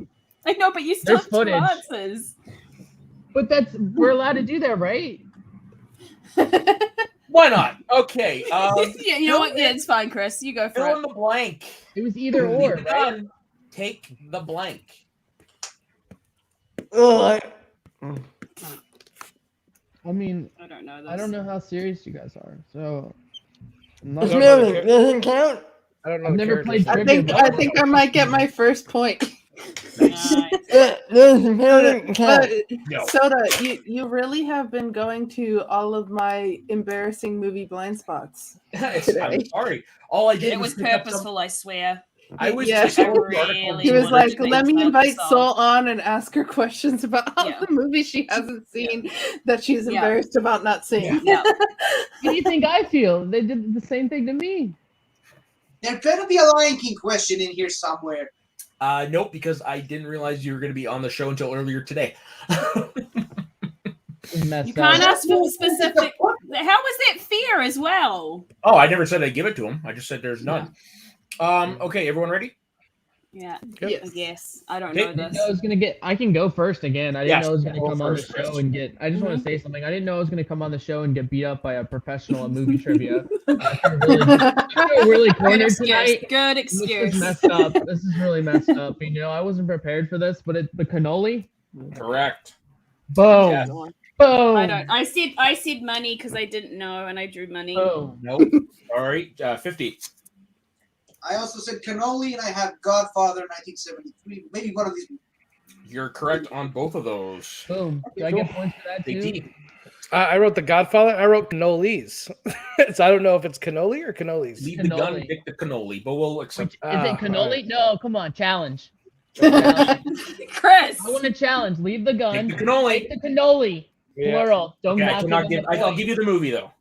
I know, but you still There's have two footage. answers. But we're allowed to do that, right? Why not? Okay. Yeah, you know what? Yeah, it's fine, Chris. You go for Fill in it. the blank. It was either or, Leave it right? done. Take the blank. Oh, I mean, I don't know this. I don't know how serious you guys are, so I'm not I don't sure. know. music doesn't count. I don't know. I've the never characters. played trivia. I think I might get my first point. Nice. Doesn't count. But No. Soda, you really have been going to all of my embarrassing movie blind spots. I'm sorry. All I did It was pick up purposeful, I swear. I was Yeah. just I article. really He was wanted like, to "Let me make invite fun of Sol on and ask her questions about all Yeah. the movies she hasn't seen that she's Yeah. embarrassed about not seeing." Yeah. How do you think I feel? They did the same thing to me. There better be a Lion King question in here somewhere. Nope, because I didn't realize you were going to be on the show until earlier today. Messed You can't up. ask for specific. How was that fair as well? Oh, I never said I'd give it to him. I just said there's none. Okay, everyone ready? Yeah. Yes. I guess. I don't Okay. know I didn't this. know I was gonna get. I can go first again. I didn't Yes, know I was gonna go come on the first, show Chris. and get. I just want to say something. I didn't know I was gonna come on the show and get beat up by a professional at movie trivia. I feel really Good cornered excuse. tonight. Good This is excuse. messed up. This is really messed up. You know, I wasn't prepared for this, but the cannoli. Correct. Boom. Yeah. Boom. I don't. I said money because I didn't know and I drew money. Boom. Nope. All right, 50. I also said cannoli, and I have Godfather 1973. Maybe one of these. You're correct on both of those. Boom. Do I get points for that Big too? D. I wrote The Godfather. I wrote cannolis. So I don't know if it's cannoli or cannolis. Leave the gun, Cannoli. pick the cannoli, but we'll Which, accept. is it cannoli? Alright. No, come on, challenge. Challenge. Chris. I want to challenge. Leave the gun. Take the cannoli. Take the cannoli. Yeah. Plural. Don't Okay, I not cannot give give. them the I'll point. give you the movie though.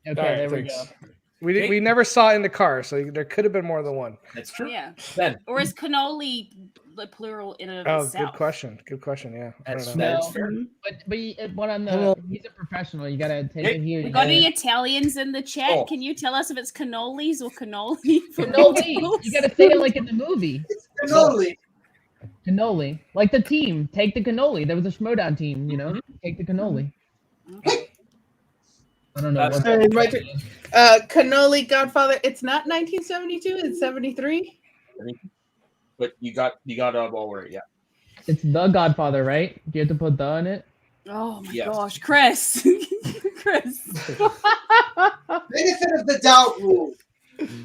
Okay, Alright, there we thanks. go. We never saw it in the car, so there could have been more than one. That's true. Yeah. Ben, Or is cannoli the plural in and of Oh, itself? good question. Good question. Yeah. I that's, don't know. that's No. fair. But on Hello. the he's a professional. You gotta take Hey, it here. We You got gotta- any Italians in the chat? Oh. Can you tell us if it's cannolis or cannoli? for Cannoli. meatballs? You gotta say it like in the movie. Cannoli. Cannoli. Like the team. Take the cannoli. There was a Schmodown team, you know? Take the cannoli. I don't know. That's- what right. Cannoli, Godfather. It's not 1972. It's 73. But you got all right. Yeah. It's the Godfather, right? Do you have to put the in it? Oh my Yes. gosh, Chris. Chris. Benefit of the doubt rule.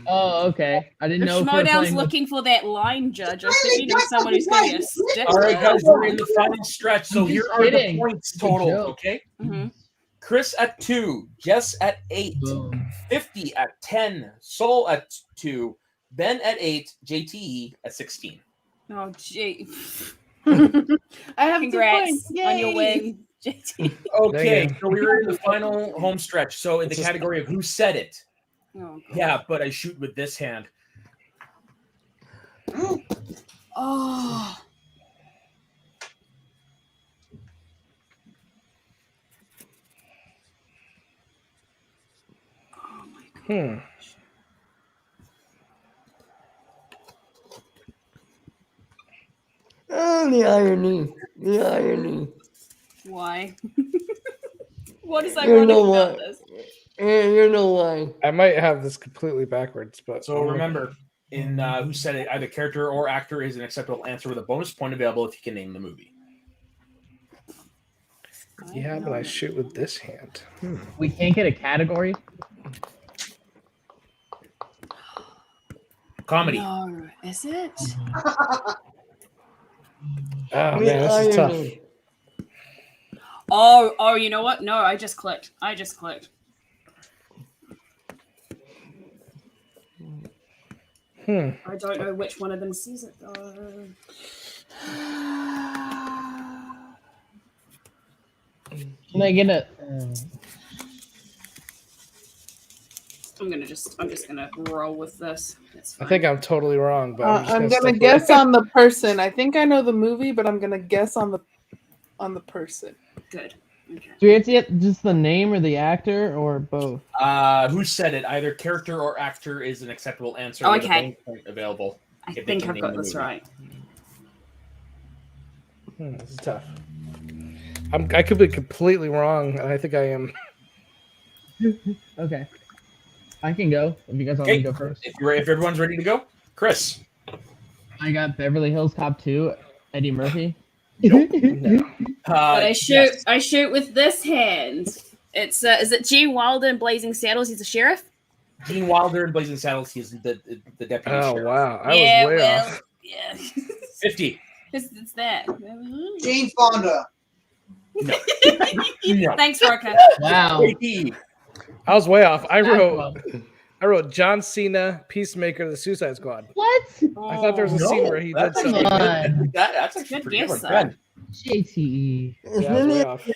Oh, okay. I didn't If know. If we're Schmodown's playing with- looking for that line judge, I think we need someone who's going to be a stickler. All right, guys, we're in the final stretch. So I'm here just are the kidding. points Good total. joke. Okay. Mhm. Chris at 2, Jess at 8, Boom. 50 at 10, Soul at 2, Ben at 8, JTE at 16. Oh, gee. I have 2 Congrats points. on your Yay. win, JT. Okay, Dang. so we were in the final home stretch. So in the category of who said it, Oh, God. yeah, but I shoot with this hand. Oh. Oh my God. Oh, the irony. The irony. Why? What is You ironic know about what? this? Yeah, you know why. I might have this completely backwards, but So remember, in who said it, either character or actor is an acceptable answer with a bonus point available if you can name the movie. Yeah, but I shoot with this hand. We can't get a category. Comedy. No, is it? Oh The man, this is tough. irony. Oh, you know what? No, I just clicked. Hmm. I don't know which one of them sees it though. Can I get a? I'm just gonna roll with this. That's I fine. think I'm totally wrong, but I'm, just I'm gonna gonna stick with guess it. on the person. I think I know the movie, but I'm gonna guess on the person. Good. Okay. Do we have to get just the name or the actor or both? Who said it? Either character or actor is an acceptable answer. Oh, with a okay. bonus point available. I If they think can I've name got the this movie. right. This is tough. I could be completely wrong, and I think I am. Okay. I can go if you guys want me to go first. If everyone's ready to go, Chris. I got Beverly Hills Cop 2, Eddie Murphy. Nope. No. But I Yes. shoot with this hand. It's is it Gene Wilder in Blazing Saddles? He's a sheriff. Gene Wilder in Blazing Saddles. He's the deputy Oh sheriff. wow, I yeah, was way well, off. yeah. 50. it's that. Jane Fonda. No. Thanks, Roka. Wow. JT. I was way off. I Wow. wrote John Cena, Peacemaker, The Suicide Squad. What? I thought there was a No, scene where he did that's something. Come actually- on. That's actually Good pretty guess, good. though. Ben. JTE. Yeah, I was way off.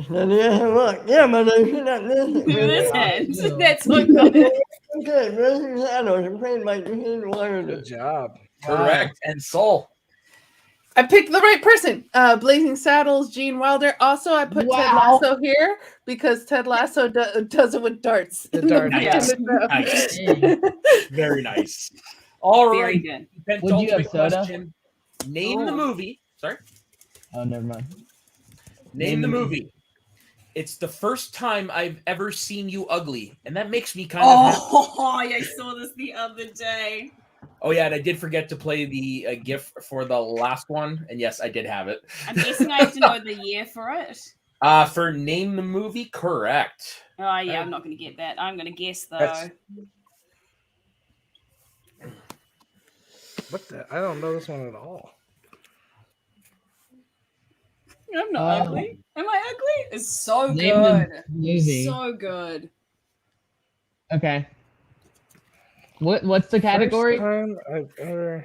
Look, yeah, but I should not listen. This hand. No. That's what got it. Okay, Blazing Saddles are played by Gene Wilder. Good job. Correct. And Soul. I picked the right person. Blazing Saddles, Gene Wilder. Also, I put Ted Wow. Lasso here because Ted Lasso does it with darts. The in the- dart, in yeah. the- Nice. Dang. Very nice. All Very right. good. Would you have Penultimate soda? question. Name the Oh. movie. Sorry. Oh, never mind. Name the movie. It's the first time I've ever seen you ugly, and that makes me kind of happy. Oh, I saw this the other day. Oh yeah, and I did forget to play the GIF for the last one, and yes, I did have it. I'm guessing I have to know the year for it. For name the movie, correct. Oh yeah, I'm not going to get that. I'm going to guess though. That's- What the? I don't know this one at all. I'm not ugly. Am I ugly? It's so Name the good. movie. So good. Okay. What's the category? First time I've ever...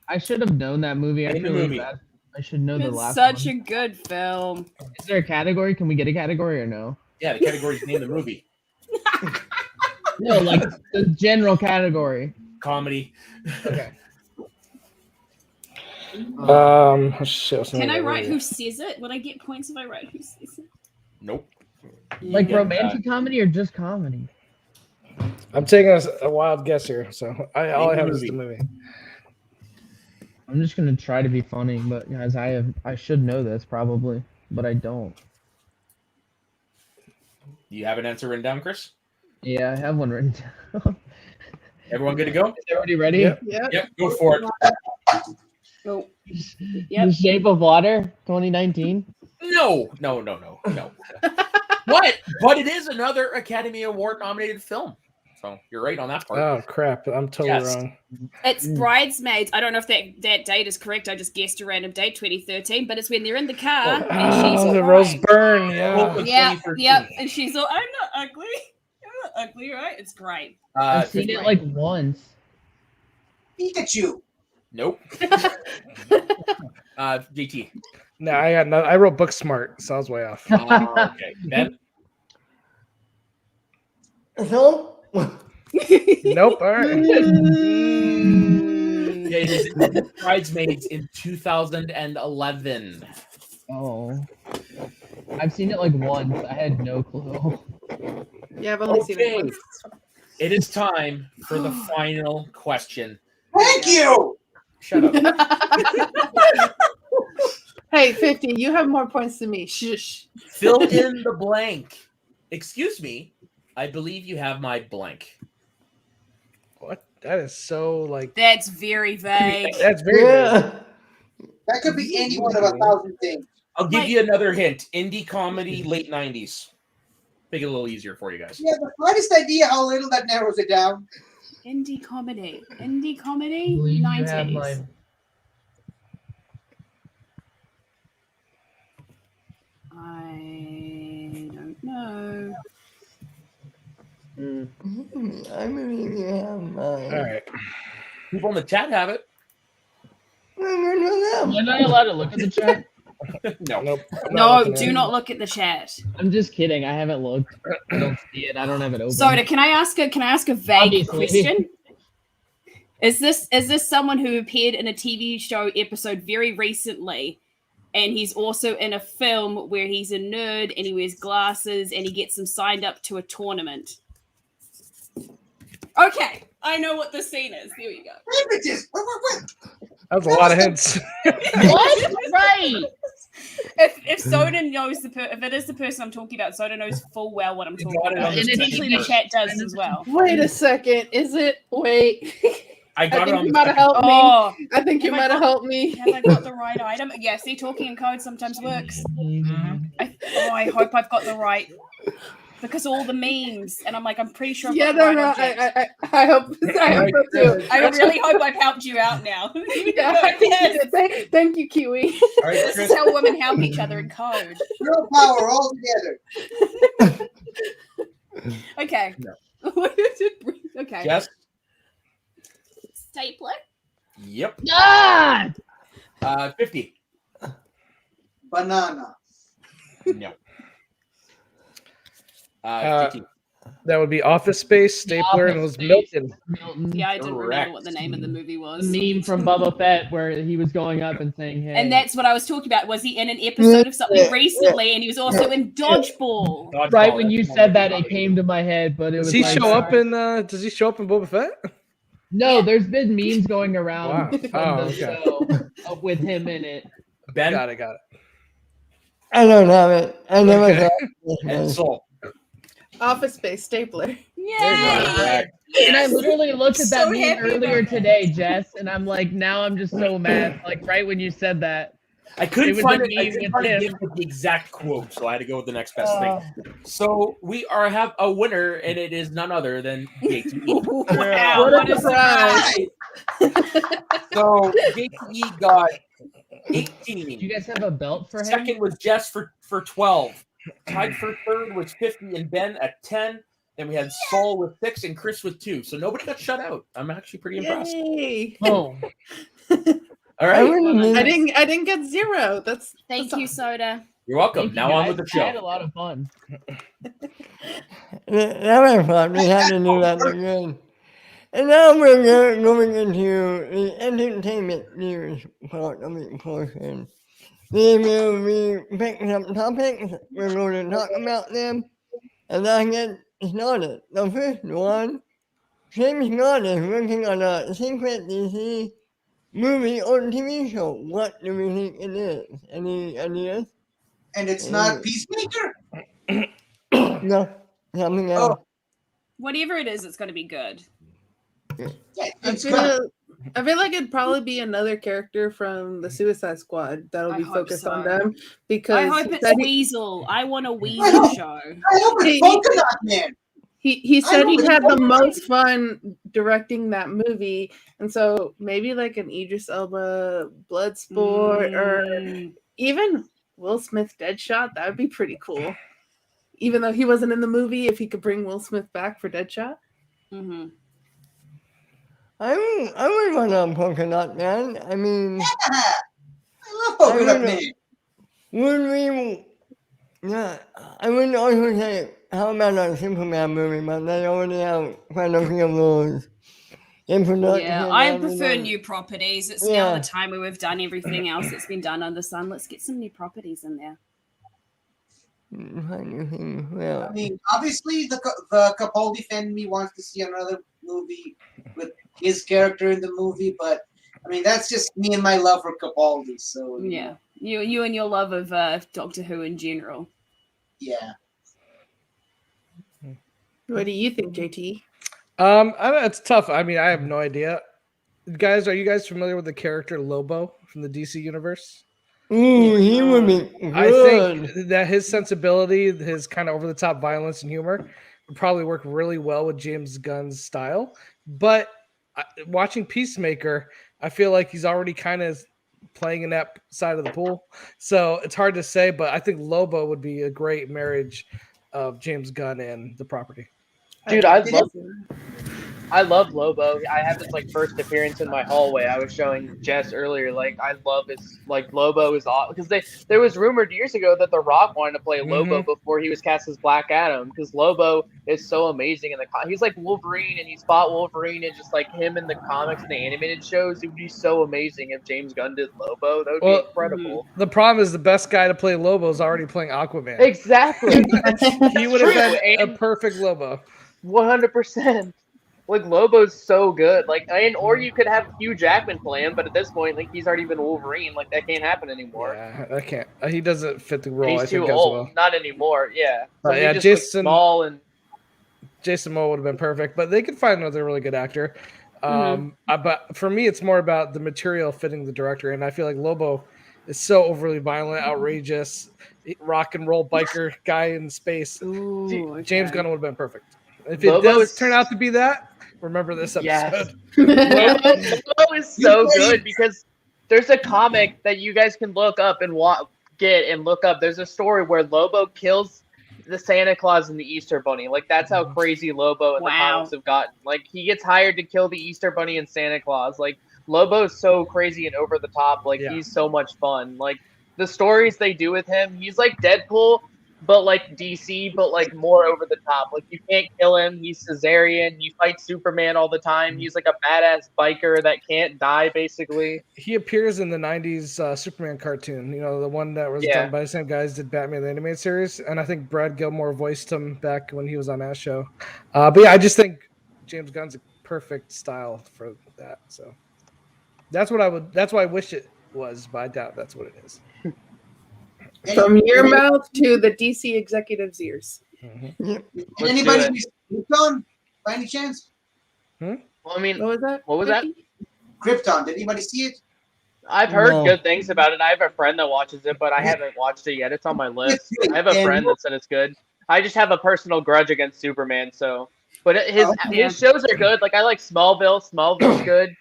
I should have known that movie. I Name the feel really movie. bad. I should know the It's last such one. a good film. Is there a category? Can we get a category or no? Yeah, the category is name the movie. No, like the general category. Comedy. Okay. Shit, what's the Can name I of that write movie? who says it? Would I get points if I write who says it? Nope. Like Yeah, romantic comedy or just comedy? I'm taking a wild guess here, so all I Name have the is the movie. I'm just gonna try to be funny, but guys, I should know this probably, but I don't. Do you have an answer written down, Chris? Yeah, I have one written down. Everyone good to go? Is everybody ready? Yep. Yep. Yep, go for it. Oh. Yep. The Shape of Water, 2019. No. What? But it is another Academy Award nominated film. So you're right on that part. Oh crap! I'm totally Yes. wrong. It's Bridesmaids. I don't know if that date is correct. I just guessed a random date, 2013, but it's when they're in the car and she's Oh, the crying. Rose Byrne. Yeah. Well, Yeah, 2013. yep. And she's all, I'm not ugly. I'm not ugly, right? It's great. I've seen it like once. Pikachu. Nope. JT. No, I got no. I wrote Booksmart, so I was way off. Okay. Ben? So, Nope. All right. Yeah, it is Bridesmaids in 2011. Oh, I've seen it like once. I had no clue. Yeah, I've only seen it Okay. once. It is time for the final question. Thank you. Shut up. Hey, 50, you have more points than me. Shush. Fill in the blank. Excuse me. I believe you have my blank. What? That is so like. That's very vague. That's very. yeah. That could be any one of 1,000 things. I'll give you another hint. Indie comedy, late 90s. Make it a little easier for you guys. You have the slightest idea how little that narrows it down. Indie comedy. Indie I comedy? believe you have 90s. my. I don't know. I believe you have mine. All right. People in the chat have it. Am I not allowed to look at the chat? No. Nope. I'm not No, looking at do it. not look at the chat. I'm just kidding. I haven't looked. I don't see it. I don't have it open. Soda, can I ask a vague Obviously. question? Is this someone who appeared in a TV show episode very recently, and he's also in a film where he's a nerd and he wears glasses and he gets them signed up to a tournament? Okay, I know what the scene is. There you go. Beverages. What? That was a lot of hints. What? Right. If Soda knows if it is the person I'm talking about, Soda knows full well what I'm talking got it about. on the And potentially the chat does as well. Wait a second. Is it? Wait. I I got it think on you the might have second. helped me. Oh, I think you Have I might have got- helped me. have I got the right item? Yeah, see, talking in code sometimes works. I hope I've got the right, because all the memes, and I'm like, I'm pretty sure I've Yeah, got the no, right no. object. I hope so too. I really hope I've helped you out now. Yeah, I think you did. Thank you, Kiwi. All right, This Chris. is how women help each other in code. Girl power all together. Okay. No. Okay. Yes. Stapler. Yep. Ah! 50. Banana. No. Uh, 50. That would be Office Space, Stapler, and it was Office Milton. Milton. Yeah, I didn't Correct. remember what the name of the movie was. The meme from Boba Fett where he was going up and saying, "Hey." And that's what I was talking about. Was he in an episode of something recently? And he was also in Dodgeball. right when you said that, it came to my head, but it was. Does he like, show up sorry. in? Does he show up in Boba Fett? No, there's been memes going around Wow. from Oh, the okay. show with him in it. Ben Got it. I don't have it. I never Okay. thought. and Soul. Office Space Stapler. Yay! Correct. And I literally looked at that So meme happy earlier about today, Jess, and I'm like, now I'm just so mad. Like right when you said that. I couldn't It was find a it. I meme couldn't with find him. the exact quote, so I had to go with the next best thing. So we have a winner, and it is none other than JTE. Wow, What what a a surprise. So JTE got Do 18. you guys have a belt for him? Second was Jess for 12. Tied for third was 50 and Ben at 10. Then we had Saul with 6 and Chris with 2. So nobody got shut out. I'm actually pretty impressed. Yay. Oh, All I right. wouldn't Well, be- I didn't get 0. That's Thank you, Soda. You're welcome. thank you, Now on guys. with the I had a show. lot of fun. that was fun. We had to do that again. And now we're going into the entertainment news part of the portion. We will be picking up topics. We're going to talk about them. And then get started. The first one, James Gunn is working on a secret DC movie or TV show. What do we think it is? Any ideas? And it's not Peacemaker? No, something else. Whatever it is, it's going to be good. Yeah, I it's good. feel like it'd probably be another character from the Suicide Squad that'll I be hope focused on so. them because I hope he it's said he- Weasel. I want a Weasel show. I hope it's He- Polka Dot Man. he said I he know had it's the fun. most fun directing that movie, and so maybe like an Idris Elba Bloodsport or Mm. even Will Smith Deadshot. That would be pretty cool. Even though he wasn't in the movie, if he could bring Will Smith back for Deadshot. Mm-hmm. I would want a polka dot man. I mean, I love Polka I Dot would- Man. would we? Yeah, I would also say, how about a Superman movie? But they already have quite a few of those in production. Yeah, I and, prefer you know, new properties. It's now Yeah. the time where we've done everything else that's been done under the sun. Let's get some new properties in there. Well, I mean, obviously, the Capaldi fan in me wants to see another movie with his character in the movie, but I mean, that's just me and my love for Capaldi. So you Yeah, know, you and your love of Doctor Who in general. yeah. What do you think, JT? I don't know, it's tough. I mean, I have no idea. Guys, are you guys familiar with the character Lobo from the DC universe? ooh, he would be good. I think that his sensibility, his kind of over-the-top violence and humor would probably work really well with James Gunn's style. But watching Peacemaker, I feel like he's already kind of playing in that side of the pool. So it's hard to say, but I think Lobo would be a great marriage of James Gunn and the property. Dude, I love Lobo. I have his like first appearance in my hallway. I was showing Jess earlier. Like I love his like Lobo is awesome because there was rumored years ago that The Rock wanted to play Lobo before he was cast as Black Adam because Lobo is so amazing in the he's like Wolverine and he's fought Wolverine and just like him in the comics and the animated shows. It would be so amazing if James Gunn did Lobo. That would be incredible. The problem is the best guy to play Lobo is already playing Aquaman. Exactly. He would have been a perfect Lobo. 100%. Like Lobo's so good. Like or you could have Hugh Jackman play him, but at this point, like he's already been Wolverine. Like that can't happen anymore. Yeah, I can't. He doesn't fit the role. He's I think too as old. well. Not anymore. Yeah. Yeah, just, Jason small and Jason Momoa would have been perfect, but they could find another really good actor. But for me, it's more about the material fitting the director, and I feel like Lobo is so overly violent, outrageous, rock and roll biker guy in space. Ooh, James okay. Gunn would have been perfect. If it Lobo does is- turn out to be that, remember this episode. Yes. Lobo is so good because there's a comic that you guys can look up and get and look up. There's a story where Lobo kills the Santa Claus and the Easter Bunny. Like that's how crazy Lobo and the comics have gotten. Like he gets hired to kill the Easter Bunny and Santa Claus. Like Lobo is so crazy and over the top. Like he's so much fun. Like the stories they do with him, he's like Deadpool, but like DC, but like more over the top. Like you can't kill him. He's Caesarian. You fight Superman all the time. He's like a badass biker that can't die, basically. He appears in the 90s Superman cartoon, you know, the one that was done by the same guys did Batman the Animated Series. And I think Brad Gilmore voiced him back when he was on that show. But yeah, I just think James Gunn's a perfect style for that. So that's why I wish it was, but I doubt that's what it is. From your mouth to the DC executive's ears. Did anybody see Krypton by any chance? Well, I mean, What was that? What was that? Krypton. Did anybody see it? I've heard No. good things about it. I have a friend that watches it, but I haven't watched it yet. It's on my list. I have a friend that said it's good. I just have a personal grudge against Superman, so. But his shows are good. Like I like Smallville. Smallville's good,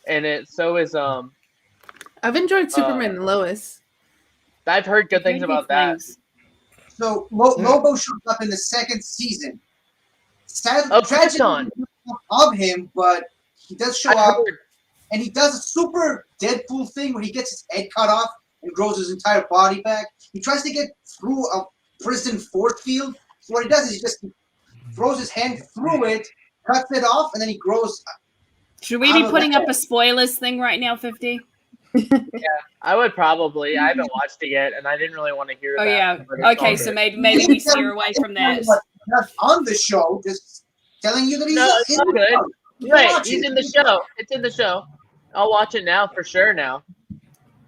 and so is I've enjoyed Superman and Lois. I've heard good things about that. So Lobo shows up in the second season. Sadly, tragedy of him, but he does show up, and he does a super Deadpool thing where he gets his head cut off and grows his entire body back. He tries to get through a prison force field. So what he does is he just throws his hand through it, cuts it off, and then he grows. Should we be putting up a spoilers thing right now, 50? Yeah, I would probably. I haven't watched it yet, and I didn't really want to hear that. Oh yeah. Okay, so maybe we steer away from that. On the show, just telling you that he's it's not good. Right, he's in the show. It's in the show. I'll watch it now for sure. Now,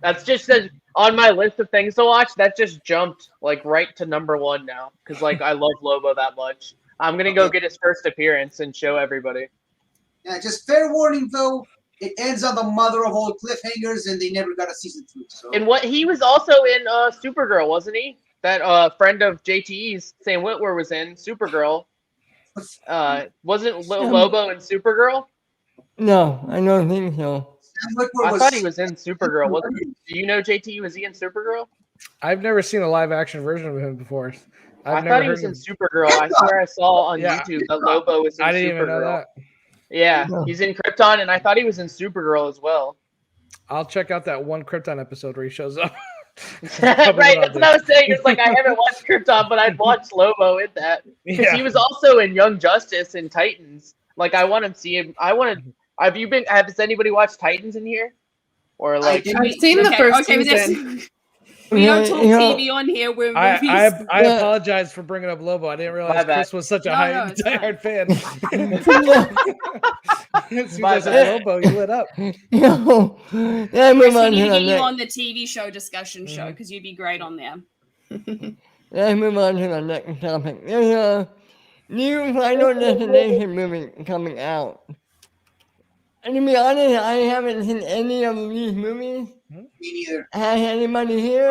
that's just on my list of things to watch. That just jumped like right to number 1 now because like I love Lobo that much. I'm gonna go get his first appearance and show everybody. Yeah, just fair warning though. It ends on the mother of all cliffhangers, and they never got a season 3. So. And he was also in Supergirl, wasn't he? That friend of JTE's, Sam Witwer, was in Supergirl. Wasn't Lobo in Supergirl? No, I don't think so. I thought he was in Supergirl. Wasn't he? Do you know JT? Was he in Supergirl? I've never seen a live action version of him before. I thought he was in Supergirl. I swear I saw on YouTube that Lobo was in Supergirl. I didn't even know that. Yeah, he's in Krypton, and I thought he was in Supergirl as well. I'll check out that one Krypton episode where he shows up. Right, that's what I was saying. It's like I haven't watched Krypton, but I'd watched Lobo in that. Because he was also in Young Justice and Titans. Like, I want to see him. Has anybody watched Titans in here? Or like I've seen the first season. We don't talk TV on here. We're movies. I apologize for bringing up Lobo. I didn't realize Chris was such a diehard fan. As soon as I said Lobo, you lit up. No, we need to get you on the TV show discussion show because you'd be great on there. Let's move on to the next topic. There's a new Final Destination movie coming out. And to be honest, I haven't seen any of these movies. Me neither. Has anybody here?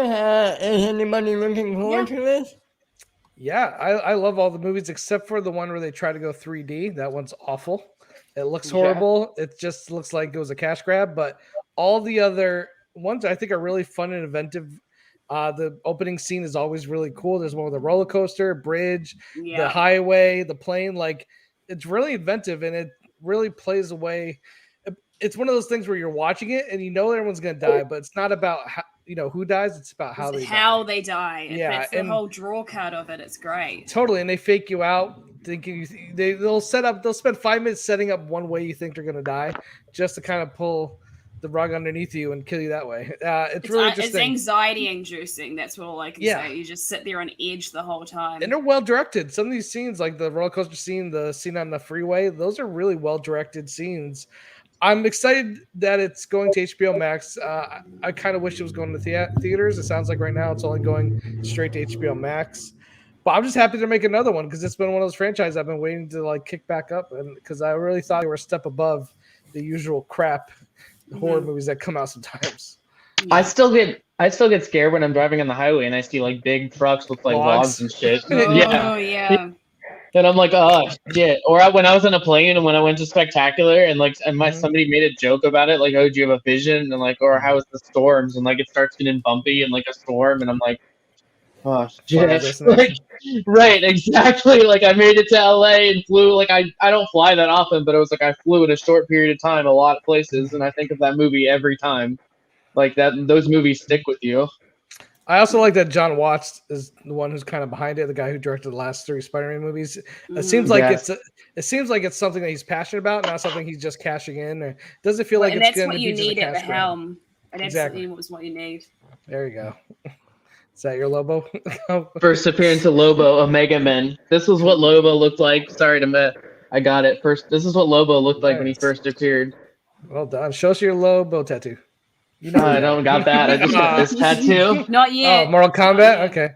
Is anybody looking forward to this? Yeah, I love all the movies except for the one where they try to go 3D. That one's awful. It looks horrible. It just looks like it was a cash grab. But all the other ones I think are really fun and inventive. The opening scene is always really cool. There's one with a roller coaster, bridge, the highway, the plane. Like, it's really inventive, and it really plays away. It's one of those things where you're watching it and you know everyone's gonna die, but it's not about how, who dies. It's about how they die. Yeah, it's the whole draw card of it. It's great. Totally, and they fake you out thinking they'll spend 5 minutes setting up one way you think they're gonna die, just to kind of pull the rug underneath you and kill you that way. It's really interesting. It's anxiety inducing. That's what all I can say. You just sit there on edge the whole time. And they're well directed. Some of these scenes, like the roller coaster scene, the scene on the freeway, those are really well directed scenes. I'm excited that it's going to HBO Max. I kind of wish it was going to theaters. It sounds like right now it's only going straight to HBO Max. But I'm just happy to make another one because it's been one of those franchises I've been waiting to like kick back up, and because I really thought they were a step above the usual crap horror movies that come out sometimes. Yeah. I still get scared when I'm driving on the highway and I see like big trucks with like logs and shit. Oh yeah. And I'm like, oh shit. Or when I was on a plane and when I went to Spectacular and somebody made a joke about it, like, oh, do you have a vision? And like, or how was the storms? And like it starts getting bumpy and like a storm, and I'm like, oh shit. Like, right, exactly. Like I made it to LA and flew. Like I don't fly that often, but it was like I flew in a short period of time a lot of places, and I think of that movie every time. Like that, those movies stick with you. I also like that John Watts is the one who's kind of behind it, the guy who directed the last 3 Spider-Man movies. It seems like it's something that he's passionate about, not something he's just cashing in. Or does it feel like it's going to be just a cash grab? And that's what you need at the helm. And exactly was what you need. There you go. Is that your Lobo? First appearance of Lobo, Omega Men. This was what Lobo looked like. Sorry to I got it first. This is what Lobo looked like when he first appeared. Well done. Show us your Lobo tattoo. You know, I don't got that. I just got this tattoo. Not yet. Oh, Mortal Kombat? Okay.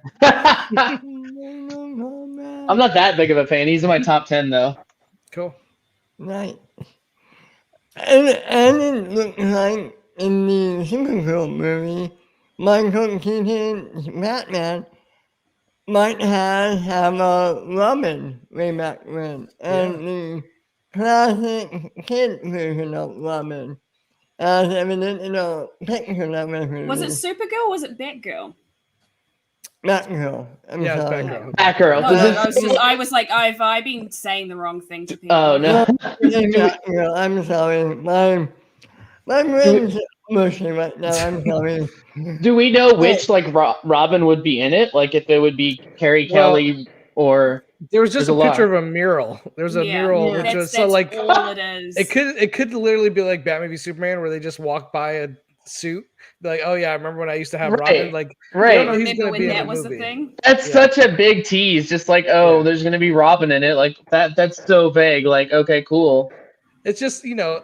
I'm not that big of a fan. He's in my top 10, though. Cool. Right. And it looks like in the Supergirl movie, Michael Keaton's Batman might have a Robin way back when, and the classic kid version of Robin, as evident in a picture that was Was it released. Supergirl or was it Batgirl? Batgirl. I'm Yeah, it's sorry. Batgirl. Batgirl. No, Does it- I was like, have I been saying the wrong thing to people? Oh no. Batgirl. I'm sorry. My brain's mushy right now. I'm sorry. Do we know which like Robin would be in it? Like if it would be Carrie Well, Kelly or There was just There's a a picture lot. of a mural. There was a Yeah, mural, yeah. which was that's so like all it is. it could literally be like Batman v Superman, where they just walk by a suit, be like, oh yeah, I remember when I used to have Robin. Right. Like, Right. you don't know he's Remember gonna when be in that the was the movie. thing? That's Yeah. such a big tease. Just like, oh, Yeah. there's gonna be Robin in it. Like that's so vague. Like, okay, cool. It's just in the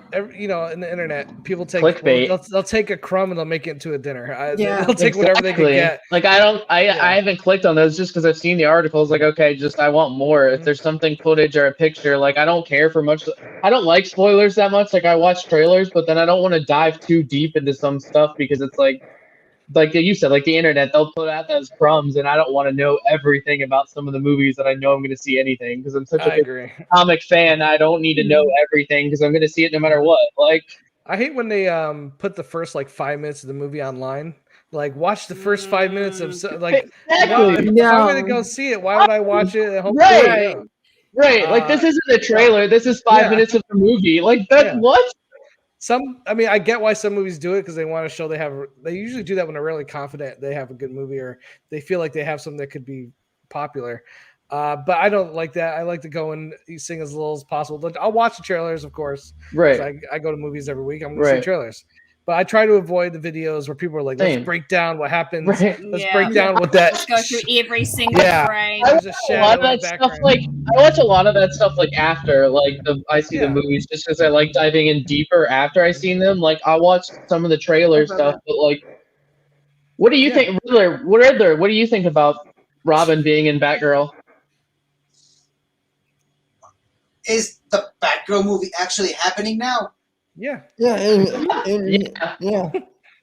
internet, people take Clickbait. they'll take a crumb and they'll make it into a dinner. Yeah. They'll take whatever they can Exactly. get. Like I haven't clicked on those just because I've seen the articles. Like, okay, just I want more. If Mhm. there's something footage or a picture, like I don't care for much. I don't like spoilers that much. Like I watch trailers, but then I don't want to dive too deep into some stuff because it's like you said, like the internet, they'll put out those crumbs, and I don't want to know everything about some of the movies that I know I'm going to see anything because I'm such a I big agree. comic fan. I don't need to know everything because I'm going to see it no matter what. Like, I hate when they put the first like 5 minutes of the movie online. Like, watch the first 5 minutes of like. Wow, if I'm gonna go see it, why would I watch it? And hope Right. yeah. Right, like this isn't a trailer. This is 5 Yeah. minutes of the movie. Like that. Yeah. What? I mean, I get why some movies do it because they want to show they usually do that when they're really confident they have a good movie or they feel like they have something that could be popular. But I don't like that. I like to go and sing as little as possible. But I'll watch the trailers, of course. 'Cause Right. I go to movies every week. I'm going to see Right. trailers. But I try to avoid the videos where people are like, let's Same. break down what happens. Right. Let's Yeah. break down what that. Let's go through every single Yeah. frame. There's a A lot shadow of in the that stuff, background. like I watch a lot of that stuff, like after, like I see the Yeah. movies just because I like diving in deeper after I seen them. Like I watch some of the trailer stuff, but like, what do you think, Riddler? What do you think about Robin being in Batgirl? Is the Batgirl movie actually happening now? Yeah. Yeah.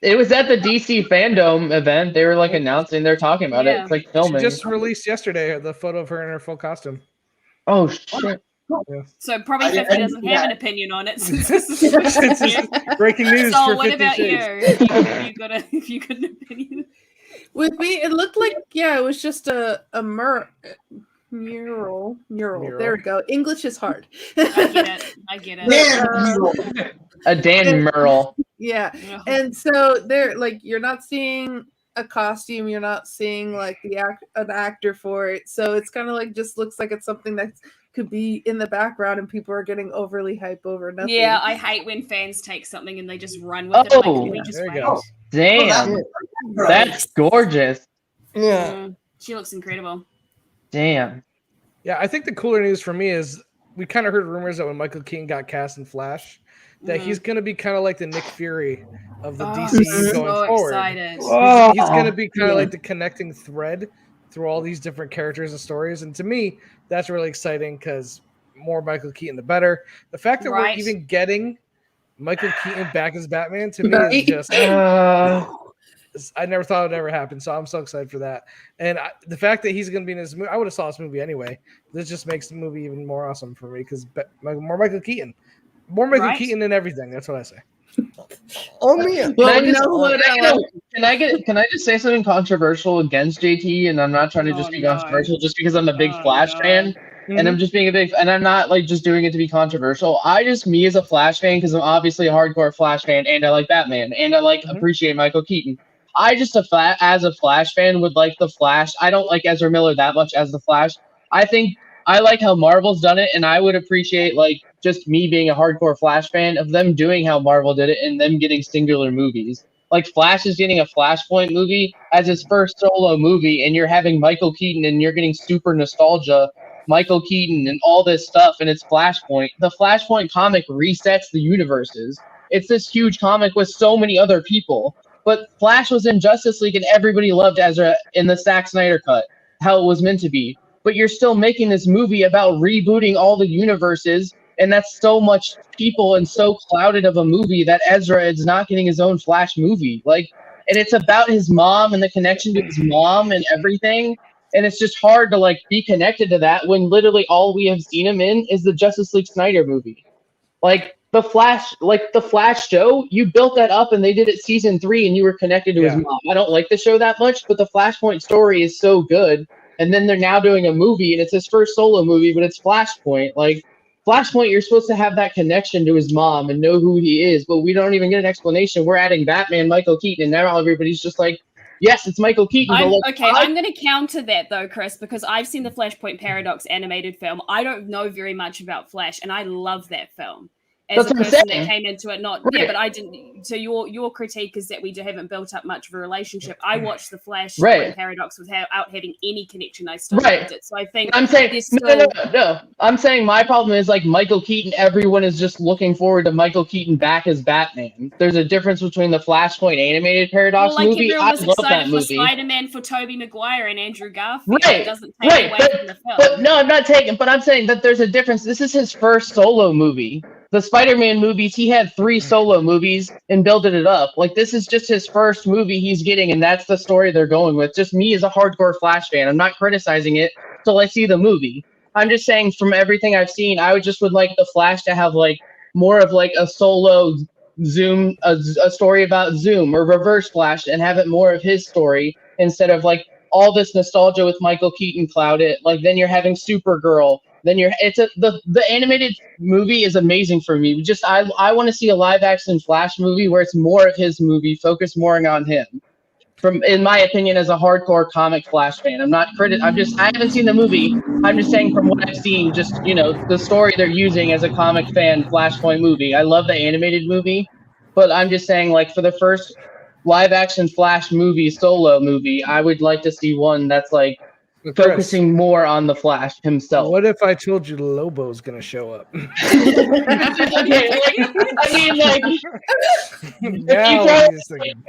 It was at the DC Fandom event. They were like announcing, they're talking about it. It's like She filming. just released yesterday the photo of her in her full costume. Oh shit! So probably I didn't 50 doesn't see have that. an opinion on it. Since this is It's just breaking news so for what 50 about you? Shades. If you got an opinion? With me, it looked like it was just a mural. There we go. English is hard. I get it. Yeah. A Dan Merle. Yeah. Ugh. And so they're like, you're not seeing a costume, you're not seeing like an actor for it. So it's kind of like just looks like it's something that could be in the background and people are getting overly hype over nothing. Yeah, I hate when fans take something and they just run with it. Like, Oh, can we just there you wait? go. Damn, that's gorgeous. Yeah. She looks incredible. Damn. Yeah, I think the cooler news for me is we kind of heard rumors that when Michael Keaton got cast in Flash, that he's going to be kind of like the Nick Fury of the DCU I'm going so forward. excited. He's going to be kind of like the connecting thread through all these different characters and stories. And to me, that's really exciting because more Michael Keaton, the better. The fact that we're even getting Michael Keaton back as Batman, to me, is just... I never thought it would ever happen, so I'm so excited for that. And the fact that he's going to be in this movie, I would have saw this movie anyway. This just makes the movie even more awesome for me because more Michael Keaton. More Michael Keaton than everything. That's what I say. Can I just say something controversial against JT? And I'm not trying to just be controversial just because I'm a big Flash fan. And I'm just being and I'm not like just doing it to be controversial. Me as a Flash fan, because I'm obviously a hardcore Flash fan and I like Batman and I like appreciate Michael Keaton. I just as a Flash fan would like the Flash. I don't like Ezra Miller that much as the Flash. I think I like how Marvel's done it, and I would appreciate like just me being a hardcore Flash fan of them doing how Marvel did it and them getting singular movies. Like Flash is getting a Flashpoint movie as his first solo movie, and you're having Michael Keaton, and you're getting super nostalgia. Michael Keaton and all this stuff, and it's Flashpoint. The Flashpoint comic resets the universes. It's this huge comic with so many other people. But Flash was in Justice League, and everybody loved Ezra in the Zack Snyder cut, how it was meant to be. But you're still making this movie about rebooting all the universes and that's so much people and so clouded of a movie that Ezra is not getting his own Flash movie. Like, and it's about his mom and the connection to his mom and everything. And it's just hard to like be connected to that when literally all we have seen him in is the Justice League Snyder movie. Like the Flash show, you built that up and they did it season 3 and you were connected to his mom. I don't like the show that much, but the Flashpoint story is so good. And then they're now doing a movie and it's his first solo movie, but it's Flashpoint. Like Flashpoint, you're supposed to have that connection to his mom and know who he is, but we don't even get an explanation. We're adding Batman, Michael Keaton, and now everybody's just like, yes, it's Michael Keaton. I'm going to counter that though, Chris, because I've seen the Flashpoint Paradox animated film. I don't know very much about Flash, and I love that film. As a person that came into it, but I didn't. So your critique is that we haven't built up much of a relationship. I watched the Flashpoint Paradox without having any connection. I still loved it. So I think I'm saying no. I'm saying my problem is like Michael Keaton. Everyone is just looking forward to Michael Keaton back as Batman. There's a difference between the Flashpoint animated Paradox movie. I love that movie. Spider-Man for Tobey Maguire and Andrew Garfield. It doesn't take away from the film. But no, I'm not taking. But I'm saying that there's a difference. This is his first solo movie. The Spider-Man movies, he had 3 solo movies and built it up. Like, this is just his first movie he's getting, and that's the story they're going with. Just me as a hardcore Flash fan. I'm not criticizing it till I see the movie. I'm just saying from everything I've seen, I would like the Flash to have, like, more of, like, a solo Zoom, a story about Zoom or Reverse Flash and have it more of his story instead of, like, all this nostalgia with Michael Keaton clouded. Like, then you're having Supergirl. Then the animated movie is amazing for me. I want to see a live action Flash movie where it's more of his movie, focused more on him. In my opinion, as a hardcore comic Flash fan, I haven't seen the movie. I'm just saying from what I've seen, just the story they're using as a comic fan Flashpoint movie. I love the animated movie, but I'm just saying like for the first live action Flash movie, solo movie, I would like to see one that's like focusing more on the Flash himself. What if I told you Lobo's gonna show up?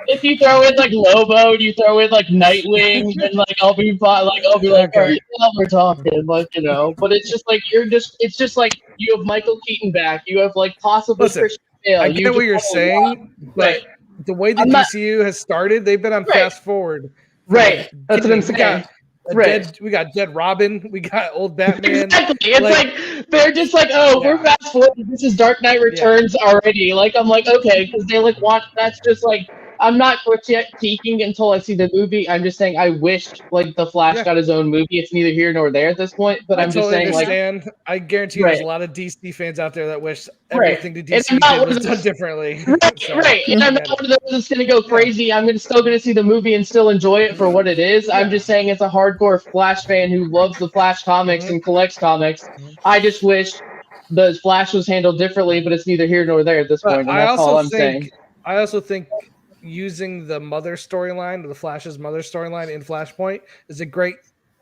If you throw in like Lobo, and you throw in like Nightwing, and like I'll be like, okay, now we're talking, like But it's just like it's just like you have Michael Keaton back, you have like possibly Christian Bale. I get what you're saying, but the way the DCU has started, they've been on fast forward. Right, that's what I'm saying. We got dead Robin. We got old Batman. Exactly. It's like they're just like, we're fast forward. This is Dark Knight Returns already. Like I'm like, okay, because they like want. That's just like I'm not critiquing until I see the movie. I'm just saying I wish like the Flash got his own movie. It's neither here nor there at this point. But I'm just saying understand. I guarantee there's a lot of DC fans out there that wish everything to DC was done differently. Right. And I'm not one of those that's gonna go crazy. I'm still gonna see the movie and still enjoy it for what it is. I'm just saying it's a hardcore Flash fan who loves the Flash comics and collects comics. I just wish the Flash was handled differently, but it's neither here nor there at this point. And that's all I'm saying. I also think using the mother storyline, the Flash's mother storyline in Flashpoint is a great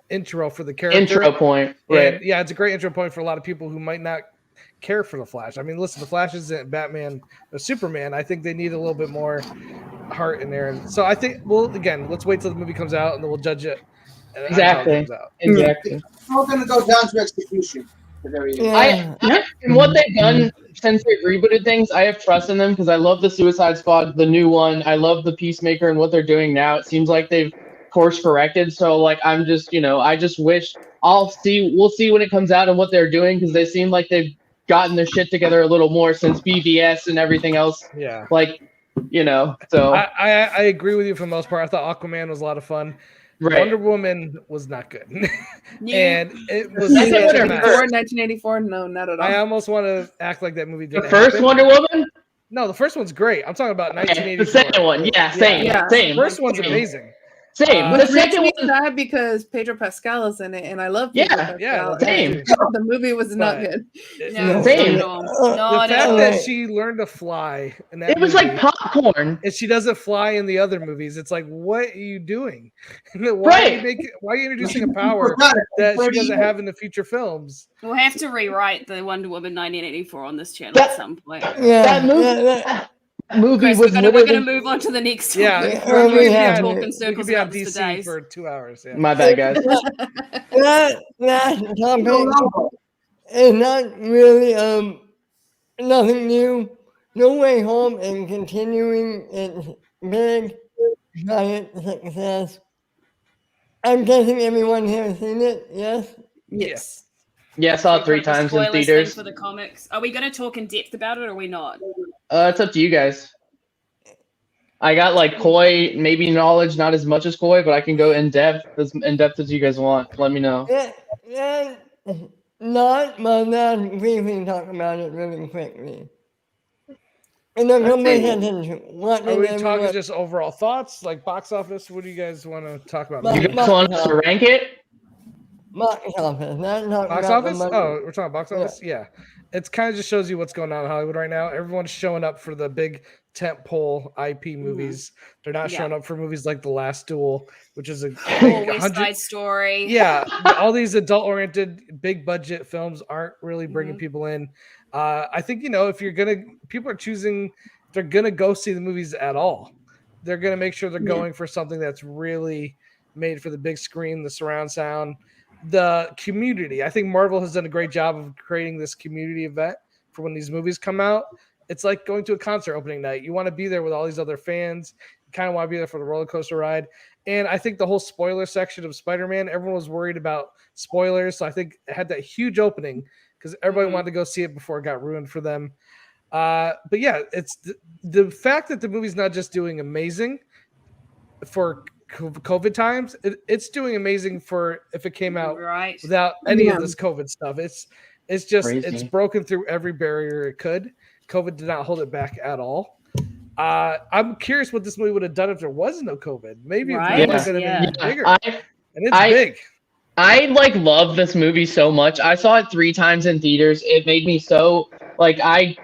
intro for the character. Intro point, right? And, it's a great intro point for a lot of people who might not care for the Flash. I mean, listen, the Flash isn't Batman or Superman. I think they need a little bit more heart in there. And so I think, again, let's wait till the movie comes out and then we'll judge it. Exactly. It's all going to go down to execution. And what they've done since they rebooted things, I have trust in them because I love the Suicide Squad, the new one. I love the Peacemaker and what they're doing now. It seems like they've course corrected. So like I'm just, I just wish we'll see when it comes out and what they're doing because they seem like they've gotten their shit together a little more since BVS and everything else. Yeah. Like, so I agree with you for the most part. I thought Aquaman was a lot of fun. Right. Wonder Woman was not good. And it was 1984. No, not at all. I almost want to act like that movie didn't The first happen. Wonder Woman? No, the first one's great. I'm talking about 1984. The second one, same. The first one's amazing. Same. The second one that because Pedro Pascal is in it, and I love Pedro Pascal. Same. The movie was not good. Same. The fact that she learned to fly in that it was movie, like popcorn. and she doesn't fly in the other movies. It's like, what are you doing? Why are you introducing a power that she doesn't have in the future films? We'll have to rewrite the Wonder Woman 1984 on this channel at some point. That movie Chris, was we're going to move on to the next topic. Yeah, we're talking circles be on about this for DC days. for 2 hours. Yeah. My bad, guys. That topic it's not really nothing new. No Way Home and continuing its big giant success. I'm guessing everyone here has seen it. Yes. Yes. Yeah, I saw it 3 Kind of a times in spoilers thing theaters. for the comics. Are we going to talk in depth about it or are we not? It's up to you guys. I got like Koi, maybe knowledge, not as much as Koi, but I can go as in depth as you guys want. Let me know. Yeah, not, but then briefly talk about it really quickly. And then I'd say- comprehension. What Are did we talking everyone? just overall thoughts, like box office? What do you guys want to talk about? Box You guys want us to rank it? Box office. Not talking Box about the office? money. Oh, we're talking box Yeah. office? Yeah. It kind of just shows you what's going on in Hollywood right now. Everyone's showing up for the big tentpole IP movies. They're not Yeah. showing up for movies like The Last Duel, which is a Or big West 100. Side Story. Yeah, all these adult-oriented, big budget films aren't really bringing Mhm. people in. I think if people are choosing, they're gonna go see the movies at all. They're gonna make sure they're Yeah. going for something that's really made for the big screen, the surround sound, the community. I think Marvel has done a great job of creating this community event for when these movies come out. It's like going to a concert opening night. You want to be there with all these other fans. You kind of want to be there for the roller coaster ride. And I think the whole spoiler section of Spider-Man, everyone was worried about spoilers. So I think it had that huge opening because everybody wanted to go see it before it got ruined for them. But yeah, it's the fact that the movie's not just doing amazing for COVID times, it's doing amazing for if it came out Right. without any Yeah. of this COVID stuff. It's just Crazy. it's broken through every barrier it could. COVID did not hold it back at all. I'm curious what this movie would have done if there was no COVID. Maybe Right? it would have been Yeah. even bigger. I And it's I- big. I like love this movie so much. I saw it 3 times in theaters. It made me so like I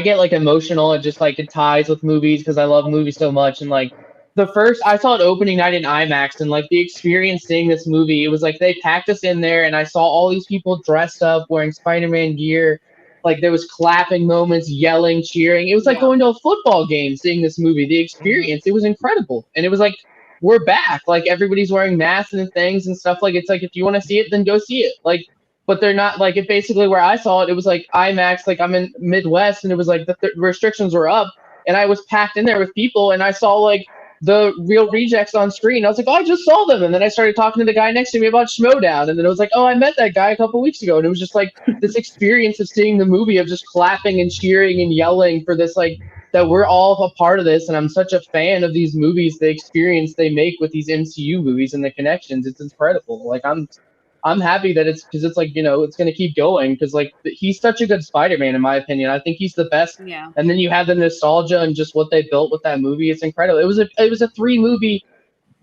get like emotional and just like it ties with movies because I love movies so much. And like I saw it opening night in IMAX and like the experience seeing this movie, it was like they packed us in there and I saw all these people dressed up wearing Spider-Man gear. Like there was clapping moments, yelling, cheering. It was like Yeah. going to a football game seeing this movie. The experience, it was incredible. And it was like we're back. Like everybody's wearing masks and things and stuff. Like it's like if you want to see it, then go see it. Like, but they're not like it. Basically, where I saw it, it was like IMAX. Like I'm in Midwest, and it was like the restrictions were up, and I was packed in there with people, and I saw like the real rejects on screen. I was like, oh, I just saw them, and then I started talking to the guy next to me about Schmodown, and then it was like, oh, I met that guy a couple weeks ago, and it was just like this experience of seeing the movie of just clapping and cheering and yelling for this like. That we're all a part of this, and I'm such a fan of these movies, the experience they make with these MCU movies and the connections. It's incredible. Like I'm happy that it's because it's like it's gonna keep going because like he's such a good Spider-Man in my opinion. I think he's the best. Yeah. And then you have the nostalgia and just what they built with that movie. It's incredible. It was a 3 movie